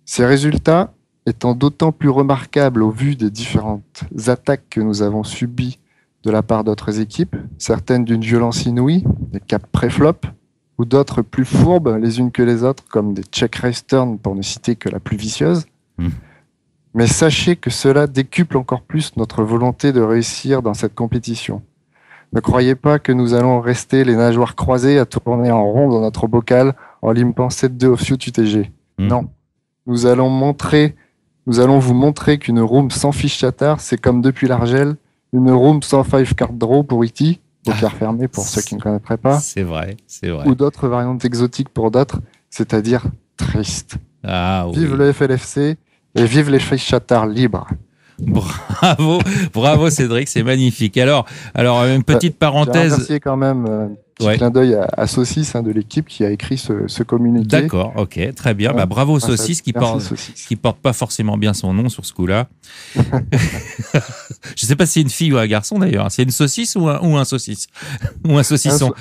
Ces résultats étant d'autant plus remarquables au vu des différentes attaques que nous avons subies de la part d'autres équipes, certaines d'une violence inouïe, des caps pré-flop, ou d'autres plus fourbes les unes que les autres, comme des check raise turn pour ne citer que la plus vicieuse. Mais sachez que cela décuple encore plus notre volonté de réussir dans cette compétition. Ne croyez pas que nous allons rester les nageoires croisées à tourner en rond dans notre bocal en limpant 7-2 offsuit UTG. Non. Nous allons vous montrer qu'une room sans fiche Chatard, c'est comme depuis l'Argel, une room sans 5 card draw pour E.T., poker fermé pour ceux qui ne connaîtraient pas. C'est vrai. Ou d'autres variantes exotiques pour d'autres, c'est-à-dire triste. Vive le FLFC et vive les fiches Chatard libres. Bravo Cédric, c'est magnifique. Alors une petite parenthèse. Je remercie quand même petit clin d'œil à Saucisse de l'équipe qui a écrit ce communiqué. D'accord, ok, très bien. Bravo Saucisse qui porte pas forcément bien son nom sur ce coup-là. Je sais pas si c'est une fille ou un garçon d'ailleurs. C'est une saucisse ou un saucisse ou un saucisson.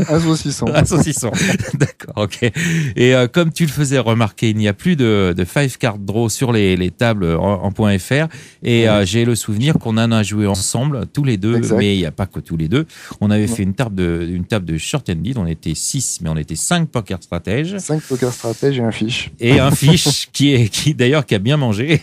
Un saucisson. Un saucisson. D'accord, ok. Et comme tu le faisais remarquer, il n'y a plus de 5 card draw sur les tables en .fr. Et j'ai le souvenir qu'on en a joué ensemble tous les deux, exact. Mais il n'y a pas que tous les deux. On avait fait une table de short and lead, on était 6, mais on était 5 poker stratèges. 5 poker stratèges et un fiche. Et un fiche qui d'ailleurs qui a bien mangé.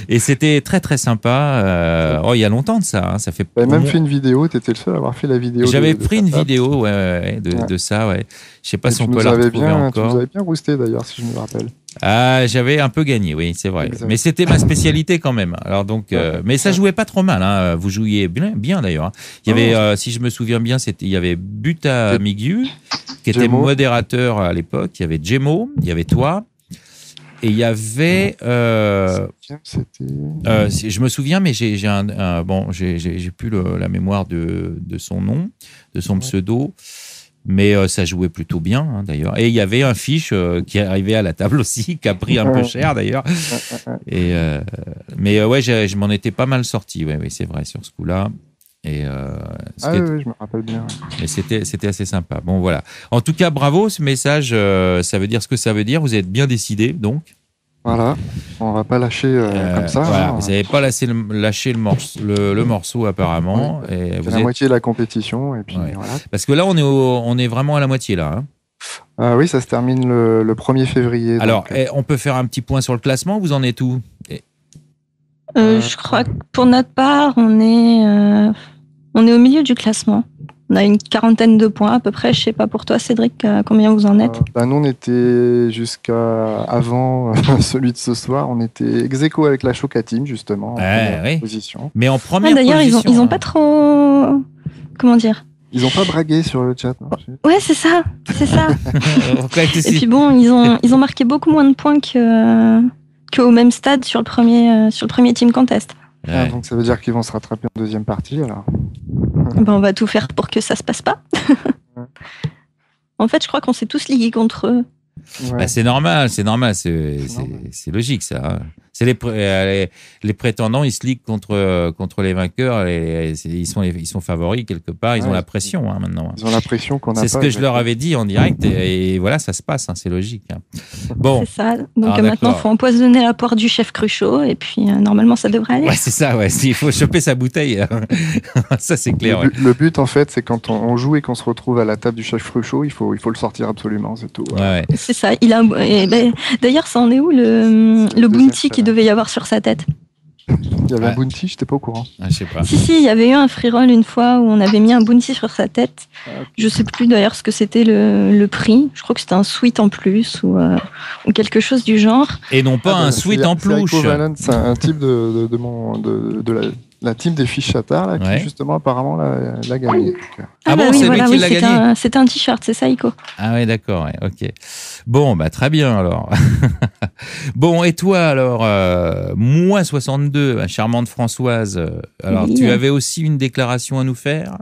Et c'était très très sympa. Il y a longtemps de ça. Ça fait. T'avais même fait une vidéo. T'étais le seul à avoir fait la vidéo. J'avais pris une vidéo, de ça, ouais. Je sais pas si on peut la retrouver encore. Tu nous avais bien rousté d'ailleurs, si je me rappelle. J'avais un peu gagné, oui, c'est vrai. Exact. Mais c'était ma spécialité quand même. Alors donc, mais ça jouait pas trop mal. Vous jouiez bien d'ailleurs. Il y avait, si je me souviens bien, il y avait Buta Migu qui était modérateur à l'époque. Il y avait Jemo, il y avait toi. Et il y avait, je me souviens, mais j'ai plus la mémoire de son nom, de son pseudo. Mais ça jouait plutôt bien, d'ailleurs. Et il y avait un fiche qui est arrivé à la table aussi, qui a pris un peu cher, d'ailleurs. Et mais ouais, je m'en étais pas mal sorti. Oui, c'est vrai, sur ce coup-là. Et oui, je me rappelle bien. Mais c'était assez sympa. Bon, voilà. En tout cas, bravo, ce message. Ça veut dire ce que ça veut dire. Vous êtes bien décidé, donc. Voilà, on va pas lâcher comme ça. Voilà, vous n'avez pas lâché le morceau apparemment. Ouais, et vous la moitié de la compétition et puis voilà. Parce que là, on est vraiment à la moitié là. Oui, ça se termine le 1er février. Alors, on peut faire un petit point sur le classement. Vous en êtes où? Je crois que pour notre part, on est au milieu du classement. On a une 40aine de points à peu près. Je sais pas pour toi, Cédric, combien vous en êtes? Nous, on était jusqu'à avant celui de ce soir. On était ex-aequo avec la Choca Team, justement, en première position. Mais en première d'ailleurs, position. D'ailleurs, ils ont pas trop... Comment dire? Ils ont pas bragué sur le chat. Non, ouais, c'est ça. Et puis bon, ils ont marqué beaucoup moins de points qu'au même stade sur le premier Team Contest. Ouais. Donc ça veut dire qu'ils vont se rattraper en deuxième partie, alors. On va tout faire pour que ça se passe pas. En fait, je crois qu'on s'est tous ligués contre eux. Ouais. C'est normal, c'est logique ça. C'est les prétendants, ils se liguent contre les vainqueurs. Ils sont favoris quelque part. Ils ont la pression maintenant. Ils ont la pression qu'on a pas. C'est ce que je leur avais dit en direct et voilà, ça se passe. C'est logique. Bon. C'est ça. Donc maintenant, il faut empoisonner la poire du chef Cruchot et puis normalement, ça devrait aller. Ouais, c'est ça. Ouais, il faut choper sa bouteille. Ça, c'est clair. Le but, en fait, c'est quand on joue et qu'on se retrouve à la table du chef Cruchot, il faut le sortir absolument, c'est tout. Ouais. C'est ça. D'ailleurs, ça en est où le bounty qu'il devait y avoir sur sa tête? Il y avait un bounty, je n'étais pas au courant. Je sais pas. Si, il y avait eu un free roll une fois où on avait mis un bounty sur sa tête. Je sais plus d'ailleurs ce que c'était le prix. Je crois que c'était un sweat en plus ou quelque chose du genre. Et non pas un sweat en plouche. C'est un type de la team des fiches chattards là, qui justement apparemment l'a gagné. C'est lui qui l'a gagné. C'était un t-shirt, c'est ça, Ico. Ah ouais, d'accord, ouais, ok. Bon, bah très bien alors. Bon, et toi alors, moins 62, charmante Françoise. Alors, tu avais aussi une déclaration à nous faire?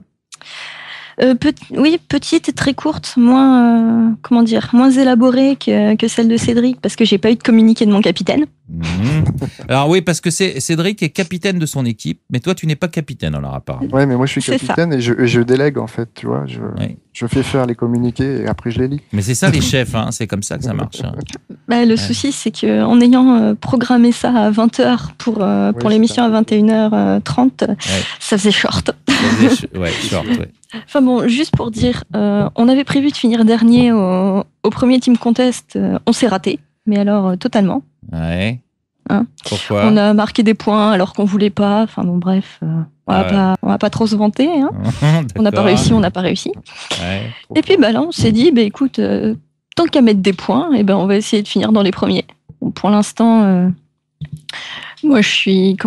Oui, petite et très courte, moins élaborée que celle de Cédric, parce que j'ai pas eu de communiqué de mon capitaine. Alors oui, parce que Cédric est capitaine de son équipe, mais toi tu n'es pas capitaine alors apparemment. Ouais, mais moi je suis capitaine et je délègue en fait, tu vois, je fais faire les communiqués et après je les lis. Mais c'est ça les chefs, c'est comme ça que ça marche. Le souci c'est que en ayant programmé ça à 20h pour l'émission à 21h30, ça faisait short. Short. Enfin bon, juste pour dire, on avait prévu de finir dernier au premier team contest, on s'est raté, mais alors totalement. Ouais. Pourquoi? On a marqué des points alors qu'on voulait pas. Enfin bon, bref, on va pas trop se vanter. On n'a pas réussi, on n'a pas réussi. Ouais. Et puis là, on s'est dit, écoute, tant qu'à mettre des points, on va essayer de finir dans les premiers. Bon, pour l'instant, moi je suis,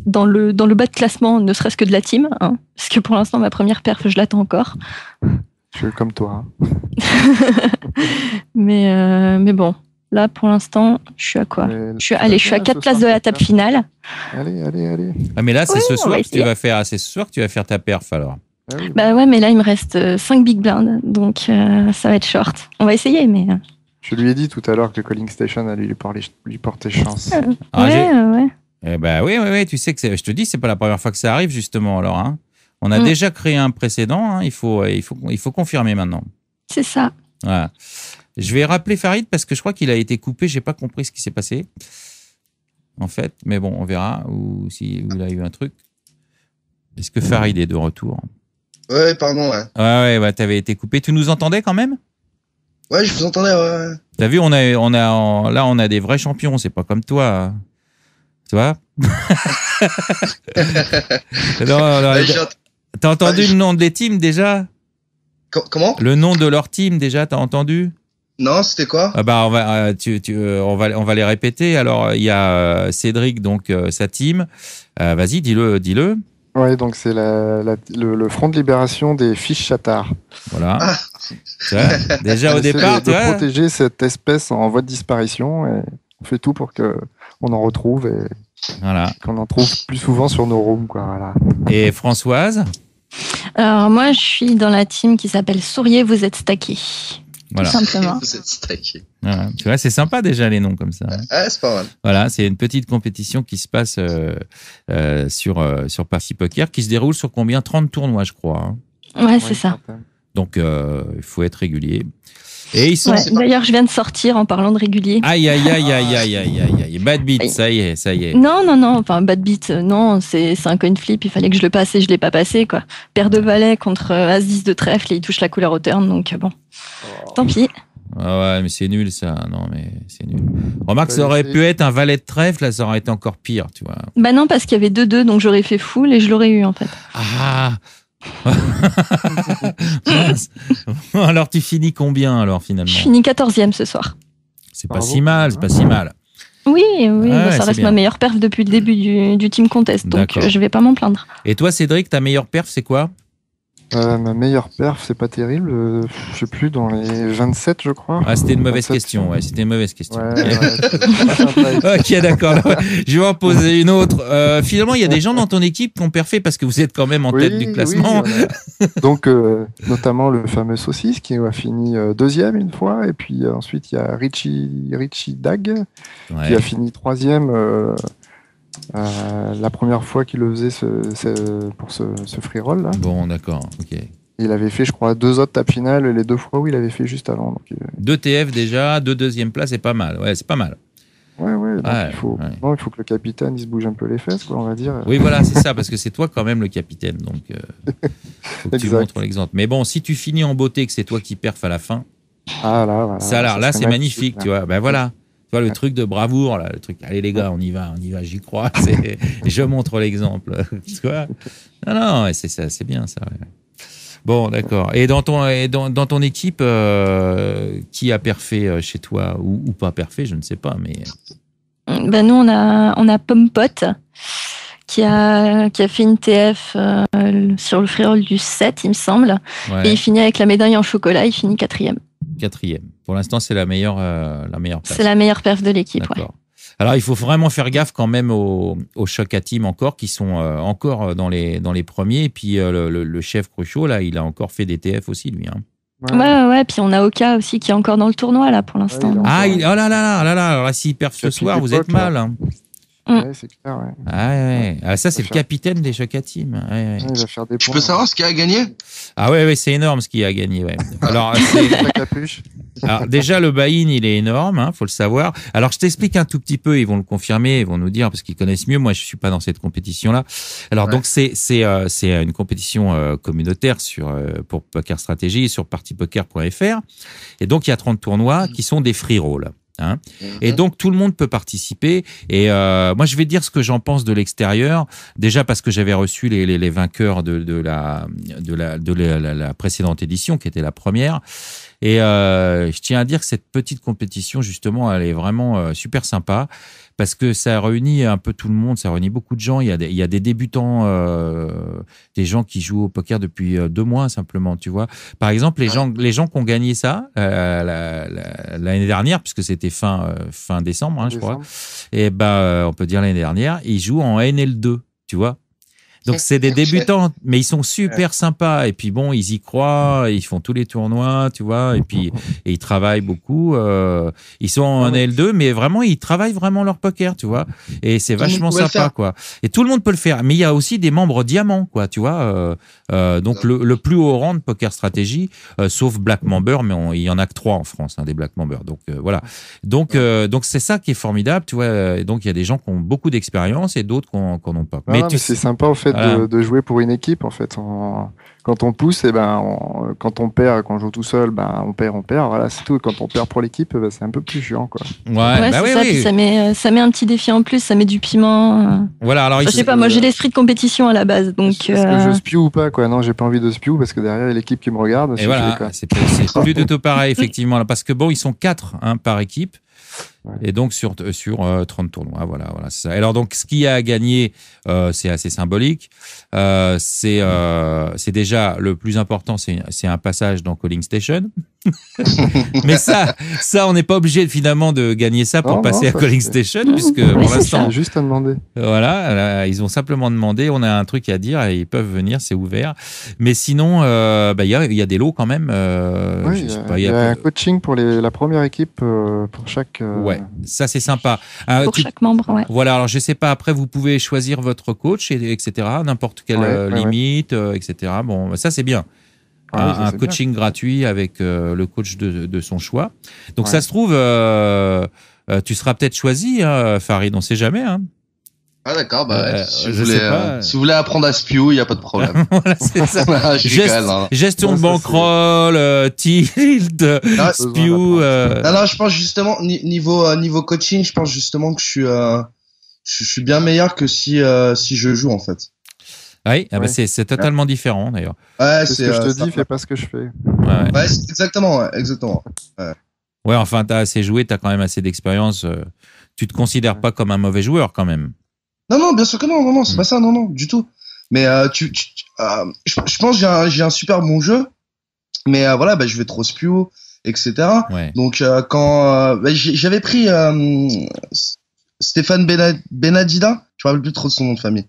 dans le bas de classement, ne serait-ce que de la team, parce que pour l'instant, ma première perf, je l'attends encore. Je suis comme toi. Mais bon, là, pour l'instant, je suis à quoi? Je suis à 4 places de la table finale. Allez. Ah, mais là, c'est ce soir que tu vas faire. C'est ce soir que tu vas faire ta perf, alors. Ouais, mais là, il me reste 5 big blinds, donc ça va être short. On va essayer, mais... Je lui ai dit tout à l'heure que Calling Station allait lui porter chance. Ouais. Eh ben oui, tu sais que je te dis, c'est pas la première fois que ça arrive, justement, alors. On a déjà créé un précédent, il faut confirmer maintenant. C'est ça. Voilà. Je vais rappeler Farid parce que je crois qu'il a été coupé, j'ai pas compris ce qui s'est passé. En fait, mais bon, on verra ou s'il a eu un truc. Est-ce que Farid est de retour? Ouais, pardon, ouais. Ouais, t'avais été coupé. Tu nous entendais quand même? Ouais, je vous entendais, ouais. T'as vu, on a des vrais champions, c'est pas comme toi. Tu vois? T'as entendu le nom des teams déjà? Comment? Le nom de leur team déjà, t'as entendu? Non, c'était quoi? On va les répéter. Alors, il y a Cédric, donc sa team. Vas-y, dis-le. Ouais, donc c'est le Front de Libération des Fiches Chattards. Voilà. Déjà au départ, de protéger cette espèce en voie de disparition et on fait tout pour qu'on en retrouve et qu'on en trouve plus souvent sur nos rooms, quoi. Voilà. Et Françoise? Alors moi, je suis dans la team qui s'appelle Souriez, vous êtes stacké. Voilà. Tout simplement. Vous êtes stacké. Voilà. Tu vois, c'est sympa déjà les noms comme ça. Ouais, c'est pas mal. Voilà, c'est une petite compétition qui se passe sur Party Poker, qui se déroule sur combien? 30 tournois, je crois. Ouais, c'est ça. Donc, il faut être régulier. Et ils sont. D'ailleurs, je viens de sortir en parlant de régulier. Aïe. Bad beat, ça y est. Non. Enfin, bad beat, non, c'est un coin flip. Il fallait que je le passe et je l'ai pas passé, quoi. Paire de valets contre As-10 de trèfle et il touche la couleur au turn, donc bon. Tant pis. Ah ouais, mais c'est nul, ça. Non, mais c'est nul. Remarque, ça aurait pu être un valet de trèfle, là, ça aurait été encore pire, tu vois. Bah non, parce qu'il y avait 2-2, donc j'aurais fait full et je l'aurais eu, en fait. Ah. Alors tu finis combien alors finalement? Je finis 14e ce soir. C'est pas si mal. Oui, ouais, ça reste ma meilleure perf depuis le début du team contest, donc je vais pas m'en plaindre. Et toi Cédric, ta meilleure perf c'est quoi? Ma meilleure perf, c'est pas terrible. Je sais plus, dans les 27, je crois. Ah, c'était une mauvaise question. Ouais, c'était une mauvaise question. Ouais, Ok, d'accord. Je vais en poser une autre. Finalement, il y a des gens dans ton équipe qui ont perfait parce que vous êtes quand même en tête du classement. Oui, donc, notamment le fameux Saucisse qui a fini deuxième une fois. Et puis ensuite, il y a Richie Dag qui a fini troisième la première fois qu'il le faisait pour ce free roll là. Bon, d'accord. Ok. Il avait fait, je crois, 2 autres tapes finales les 2 fois où il avait fait juste avant. Donc, 2 TF déjà, 2 deuxième place, c'est pas mal. Ouais, c'est pas mal. Ouais. Donc il faut que le capitaine il se bouge un peu les fesses, quoi, on va dire. Oui, voilà, c'est ça, parce que c'est toi quand même le capitaine, donc faut que tu montres l'exemple. Mais bon, si tu finis en beauté, que c'est toi qui perfs à la fin, là, c'est magnifique, tu vois. Ben voilà. Tu vois, le truc de bravoure, là, le truc, allez les gars, on y va, j'y crois. Je montre l'exemple. Tu vois. Non, c'est ça, c'est bien ça. Ouais. Bon, d'accord. Et dans ton équipe, qui a perfé chez toi ou pas perfé, je ne sais pas, mais. Ben nous, on a Pompot qui a fait une TF sur le free roll du 7, il me semble. Ouais. Et il finit avec la médaille en chocolat, il finit 4e. 4e. Pour l'instant, c'est la meilleure place. C'est la meilleure perf de l'équipe, ouais. Alors, il faut vraiment faire gaffe quand même aux choc à team encore, qui sont encore dans les premiers. Et puis, le chef Cruchot, là, il a encore fait des TF aussi, lui. Hein. Ouais. Puis, on a Oka aussi qui est encore dans le tournoi, là, pour l'instant. Ouais, oh là là. Alors là, s'il perf ce soir, vous êtes mal. Hein. Ouais, c'est clair, ouais. Ouais. Ah, ça, c'est le capitaine des choc à team. Ouais. Il va faire des points. Je peux savoir ce qu'il a gagné? Ah ouais, c'est énorme ce qu'il a gagné, ouais. Alors, alors déjà, le buy-in, il est énorme, hein, faut le savoir. Alors, je t'explique un tout petit peu, ils vont le confirmer, ils vont nous dire, parce qu'ils connaissent mieux. Moi, je suis pas dans cette compétition-là. Alors, donc, c'est une compétition communautaire pour Poker Stratégie sur partypoker.fr. Et donc, il y a 30 tournois qui sont des free rolls. Hein. Et donc tout le monde peut participer. Et moi je vais dire ce que j'en pense de l'extérieur. Déjà parce que j'avais reçu les vainqueurs de la précédente édition qui était la première. Et je tiens à dire que cette petite compétition justement, elle est vraiment super sympa. Parce que ça réunit un peu tout le monde, ça réunit beaucoup de gens. Il y a des débutants, des gens qui jouent au poker depuis 2 mois simplement, tu vois. Par exemple, les gens qui ont gagné ça l'année dernière, puisque c'était fin décembre, hein, je crois. Et on peut dire l'année dernière, ils jouent en NL2, tu vois. Donc c'est des débutants, mais ils sont super sympas. Et puis bon, ils y croient, ils font tous les tournois, tu vois. Et puis ils travaillent beaucoup. Ils sont en L2, mais vraiment ils travaillent vraiment leur poker, tu vois. Et c'est vachement sympa, quoi. Et tout le monde peut le faire. Mais il y a aussi des membres diamants, quoi, tu vois. Donc le plus haut rang de Poker Stratégie, sauf Black Member, mais il y en a que 3 en France, hein, des Black Members. Donc voilà. Donc c'est ça qui est formidable, tu vois. Donc il y a des gens qui ont beaucoup d'expérience et d'autres qui n'en ont pas. Mais c'est sympa au fait de jouer pour une équipe en fait. Quand on pousse, quand on perd, quand on joue tout seul, on perd, voilà, c'est tout. Quand on perd pour l'équipe, c'est un peu plus chiant, quoi. Ça met un petit défi en plus, ça met du piment. Voilà, alors je sais pas, moi j'ai l'esprit de compétition à la base, donc. Est-ce que je spew ou pas, quoi? Non, j'ai pas envie de spew parce que derrière il y a l'équipe qui me regarde. Et voilà, c'est plus du tout pareil, effectivement, parce que bon, ils sont 4 par équipe. Ouais. Et donc sur 30 tournois, voilà, c'est ça. Alors donc ce qui a gagné, c'est assez symbolique. C'est déjà le plus important, c'est un passage dans Calling Station. Mais ça, on n'est pas obligé finalement de gagner ça pour passer à Calling Station, puisque pour l'instant, juste à demander. Voilà, là, ils ont simplement demandé. On a un truc à dire et ils peuvent venir, c'est ouvert. Mais sinon, il y a des lots quand même. Il y a un coaching pour la première équipe pour chaque. Ouais, ça c'est sympa. Pour chaque membre, ouais. Voilà, alors je sais pas, après vous pouvez choisir votre coach, etc., n'importe quelle limite, etc. Bon, ça c'est bien. Un coaching bien. Gratuit avec le coach de son choix. Donc ça se trouve, tu seras peut-être choisi, hein, Farid, on sait jamais. Hein. Ah d'accord, si vous voulez apprendre à spew, il n'y a pas de problème. Voilà, c'est ça. Gestion de bankroll, tilt, spew. Non, je pense justement, niveau coaching, je pense justement que je suis bien meilleur que si je joue en fait. Oui, c'est totalement différent d'ailleurs. Ouais, c'est ce que je te dis, fais pas ce que je fais. Ouais, exactement. Ouais, enfin, t'as assez joué, t'as quand même assez d'expérience. Tu te considères pas comme un mauvais joueur quand même. Non, bien sûr que non, c'est pas ça, non, du tout. Mais je pense que j'ai un super bon jeu, mais voilà, je vais trop spew, etc. Ouais. Donc quand j'avais pris Stéphane Benadida, je me rappelle plus trop de son nom de famille.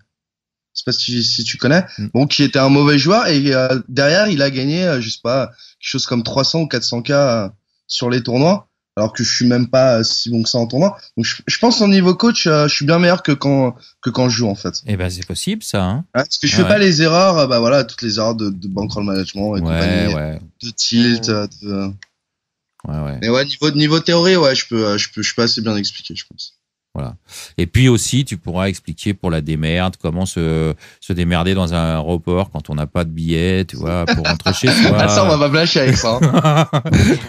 Je sais pas si tu connais. Bon, qui était un mauvais joueur et derrière il a gagné, je sais pas, quelque chose comme 300 ou 400K sur les tournois, alors que je suis même pas si bon que ça en tournoi. Donc je pense qu'en niveau coach, je suis bien meilleur que quand je joue en fait. Eh ben c'est possible ça. Hein. Parce que je fais pas les erreurs, voilà, toutes les erreurs de bankroll management et compagnie, de tilt, Ouais. Mais ouais, niveau théorie, ouais, je peux assez bien expliquer, je pense. Voilà. Et puis aussi, tu pourras expliquer pour la démerde, comment se démerder dans un aéroport quand on n'a pas de billet, tu vois, pour rentrer chez soi. Ça, on va pas flasher avec ça. Hein.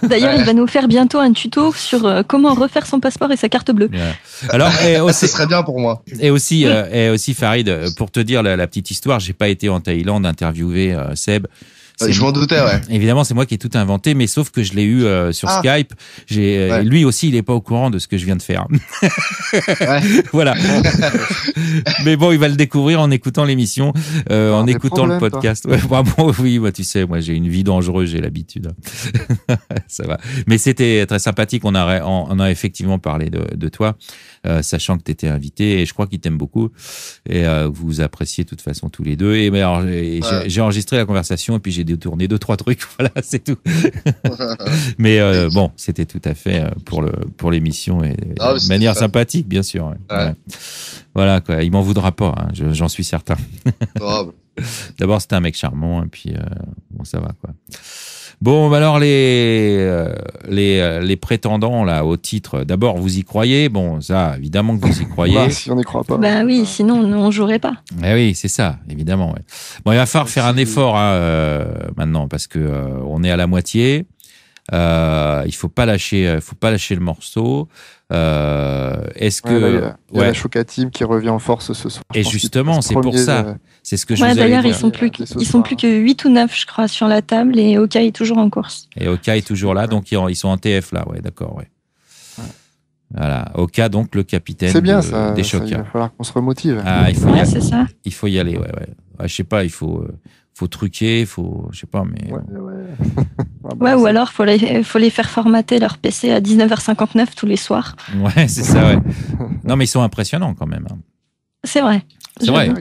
D'ailleurs, il va nous faire bientôt un tuto sur comment refaire son passeport et sa carte bleue. Yeah. Alors, ce serait bien pour moi. Et aussi, Farid, pour te dire la petite histoire, j'ai pas été en Thaïlande interviewer Seb. Je m'en doutais, ouais. Évidemment, c'est moi qui ai tout inventé, mais sauf que je l'ai eu sur Skype. Lui aussi, il est pas au courant de ce que je viens de faire. Ouais. Voilà. Mais bon, il va le découvrir en écoutant l'émission, en écoutant le podcast. Ouais, oui, tu sais, moi j'ai une vie dangereuse, j'ai l'habitude. Ça va. Mais c'était très sympathique. On a effectivement parlé de toi, sachant que tu étais invité, et je crois qu'il t'aime beaucoup. Et vous vous appréciez de toute façon tous les deux. J'ai enregistré la conversation et puis j'ai détourné 2-3 trucs, voilà, c'est tout. Mais bon, c'était tout à fait pour l'émission et de manière sympathique, bien sûr. Ouais. Voilà, quoi, il m'en voudra pas, hein, j'en suis certain. D'abord, c'était un mec charmant, et puis bon, ça va, quoi. Bon, alors les prétendants là au titre, d'abord vous y croyez? Bon, ça évidemment que vous y croyez. Si on n'y croit pas. Bah oui, sinon on jouerait pas. Eh oui, c'est ça, évidemment. Ouais. Bon, il va falloir faire un effort maintenant parce que on est à la moitié. Il faut pas lâcher le morceau. Est-ce que il y a la Chouka Team qui revient en force ce soir. Et justement, c'est pour ça. C'est ce que je vous d'ailleurs, avais dit. Ils sont plus que 8 ou 9, je crois, sur la table, et Oka est toujours en course. Et Oka est toujours là, donc ils sont en TF là, ouais, d'accord, ouais. Voilà, Oka, donc le capitaine des Chouka. Il va falloir qu'on se remotive. Ah, c'est ça. Il faut y aller, ouais. Je sais pas, il faut truquer, je sais pas, mais. Ouais, ou alors faut les faire formater leur PC à 19h59 tous les soirs. Ouais, c'est ça, ouais. Non, mais ils sont impressionnants quand même. C'est vrai. C'est vrai.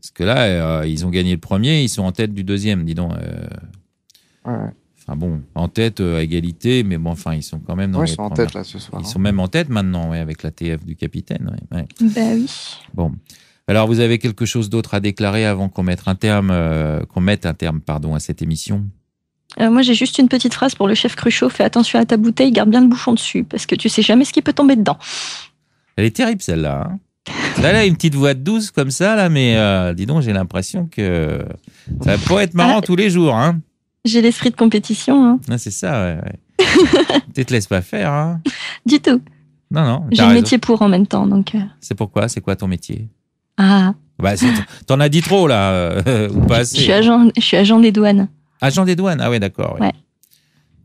Parce que là, ils ont gagné le premier, ils sont en tête du deuxième, dis donc. Enfin bon, en tête à égalité, mais bon, enfin, ils sont quand même dans les ils sont en tête là ce soir. Ils sont même en tête maintenant, avec la TF du capitaine. Ouais. Ben oui. Bon. Alors, vous avez quelque chose d'autre à déclarer avant qu'on mette un terme, à cette émission? Moi, j'ai juste une petite phrase pour le chef Cruchot. Fais attention à ta bouteille, garde bien le bouchon dessus, parce que tu sais jamais ce qui peut tomber dedans. Elle est terrible, celle-là. Hein. Elle a une petite voix douce comme ça, là, mais dis donc, j'ai l'impression que ça va pas être marrant tous les jours. Hein. J'ai l'esprit de compétition. Hein. Ah, c'est ça, ouais. Tu te laisses pas faire. Hein. Du tout. Non. J'ai le métier pour en même temps. Donc. C'est pourquoi? C'est quoi ton métier? Ah. Bah, t'en as dit trop, là, ou pas assez. Je suis agent des douanes. Agent des douanes? Ah ouais, d'accord. Ouais.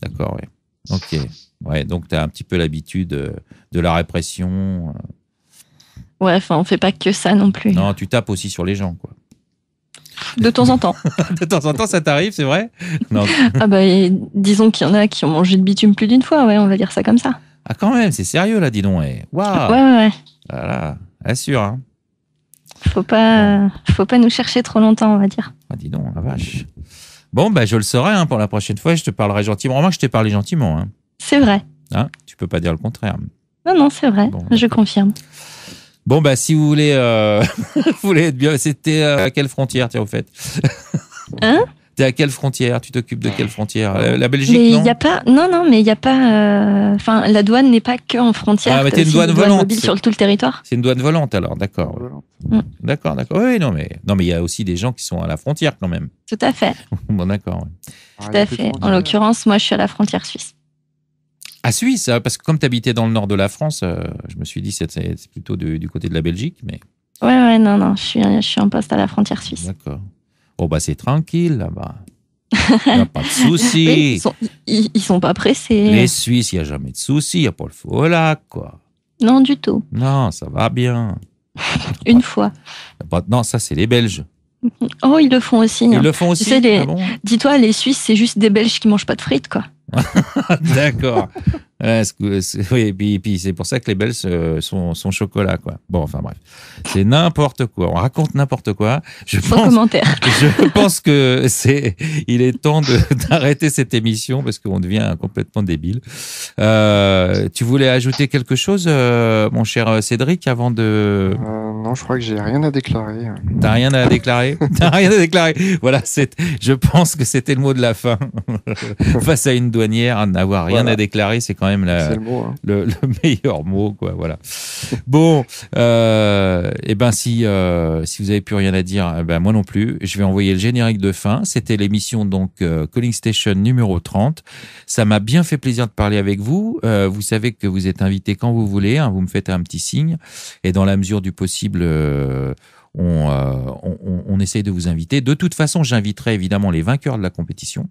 D'accord, ouais. Ok. Ouais, donc t'as un petit peu l'habitude de la répression. Ouais, enfin, on fait pas que ça non plus. Non, tu tapes aussi sur les gens, quoi. De temps en temps. De temps en temps, ça t'arrive, c'est vrai? Non. Ah bah, disons qu'il y en a qui ont mangé de bitume plus d'une fois, ouais, on va dire ça comme ça. Ah, quand même, c'est sérieux, là, dis donc. Waouh. Ouais. Voilà, assure, hein. Faut pas nous chercher trop longtemps, on va dire. Ah, dis donc, la vache. Bon, bah, je le saurai, hein, pour la prochaine fois, je te parlerai gentiment. Remarque, je t'ai parlé gentiment, hein. C'est vrai. Hein, tu peux pas dire le contraire. Non, c'est vrai, bon, je confirme. Bon, bah, si vous voulez, être bien, c'était à quelle frontière, tiens, au fait? Hein? T'es à quelle frontière? Tu t'occupes de quelle frontière? La Belgique, mais non? Y a pas, non, mais il n'y a pas. Enfin, la douane n'est pas que en frontière. Ah, mais t'es une douane volante. Mobile sur tout le territoire. C'est une douane volante, alors, d'accord. D'accord. Oui, non, mais il y a aussi des gens qui sont à la frontière, quand même. Tout à fait. Bon, d'accord. Ouais. Tout à fait. En l'occurrence, moi, je suis à la frontière suisse. À Suisse, parce que comme tu habitais dans le nord de la France, je me suis dit c'est plutôt du côté de la Belgique, mais. Ouais, non, je suis en poste à la frontière suisse. D'accord. Oh, bah, c'est tranquille, là-bas. Il n'y a pas de soucis. Ils sont pas pressés. Les Suisses, il n'y a jamais de soucis. Il n'y a pas le feu au lac, quoi. Non, du tout. Non, ça va bien. Une fois. Non, ça, c'est les Belges. Oh, ils le font aussi. Ils le font aussi. Tu sais, Ah bon dis-toi, les Suisses, c'est juste des Belges qui mangent pas de frites, quoi. D'accord. Oui, et puis c'est pour ça que les Belges sont chocolat, quoi. Bon, enfin bref, c'est n'importe quoi. On raconte n'importe quoi. Sans commentaire. Je pense que il est temps d'arrêter cette émission parce qu'on devient complètement débile. Tu voulais ajouter quelque chose, mon cher Cédric, avant de... Non, je crois que j'ai rien à déclarer. T'as rien à déclarer? T'as rien à déclarer. Voilà, je pense que c'était le mot de la fin. Face à une douanière, n'avoir rien à déclarer, c'est quand même le meilleur mot, quoi. Voilà. Bon, et ben si vous avez plus rien à dire, ben moi non plus. Je vais envoyer le générique de fin. C'était l'émission donc Calling Station numéro 30. Ça m'a bien fait plaisir de parler avec vous. Vous savez que vous êtes invité quand vous voulez. Hein, vous me faites un petit signe et dans la mesure du possible. On essaye de vous inviter. De toute façon, j'inviterai évidemment les vainqueurs de la compétition,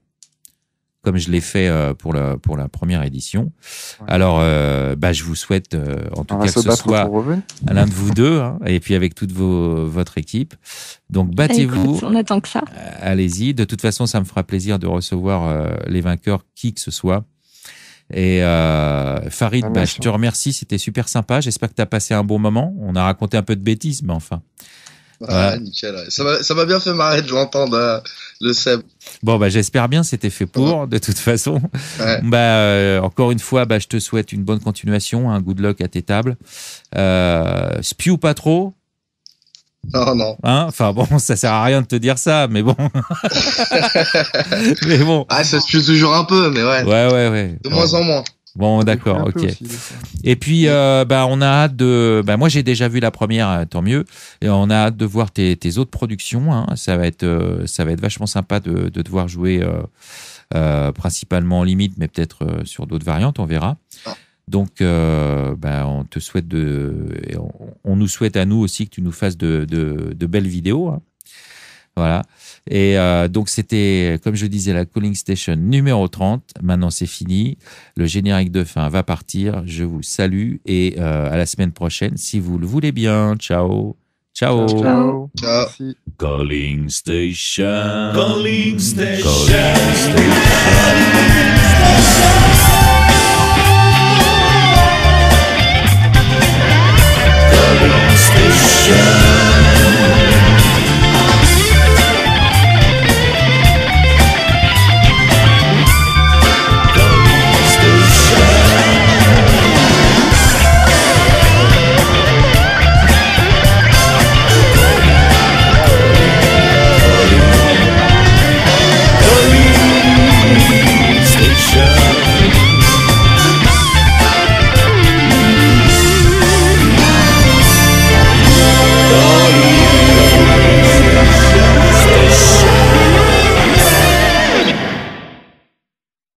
comme je l'ai fait pour la première édition. Ouais. Alors, je vous souhaite en tout cas que ce soit l'un de vous deux, hein, et puis avec toute votre équipe. Donc, battez-vous. Écoute, on attend que ça. Allez-y. De toute façon, ça me fera plaisir de recevoir les vainqueurs, qui que ce soit. Et Farid, je te remercie, c'était super sympa. J'espère que tu as passé un bon moment. On a raconté un peu de bêtises, mais enfin. Voilà. Nickel. Ça m'a bien fait marrer de l'entendre, le Seb. Bon, j'espère bien, c'était fait pour, de toute façon. Ouais. Encore une fois, je te souhaite une bonne continuation, un good luck à tes tables. Spew pas trop. Non. Hein, enfin bon, ça sert à rien de te dire ça, mais bon. Mais bon. Ah, ça se pue toujours un peu, mais ouais. Ouais. De moins en moins. Bon, d'accord, ok. Aussi, et puis, on a hâte de. Moi, j'ai déjà vu la première, tant mieux. Et on a hâte de voir tes autres productions. Hein. Ça va être vachement sympa de te voir jouer, principalement en limite, mais peut-être sur d'autres variantes, on verra. Ah. Donc, on te souhaite on nous souhaite à nous aussi que tu nous fasses de belles vidéos. Hein. Voilà. Et donc, c'était, comme je disais, la Calling Station numéro 30. Maintenant, c'est fini. Le générique de fin va partir. Je vous salue et à la semaine prochaine, si vous le voulez bien. Ciao. Ciao. Ciao. Merci. Calling Station. Calling Station. Calling Station.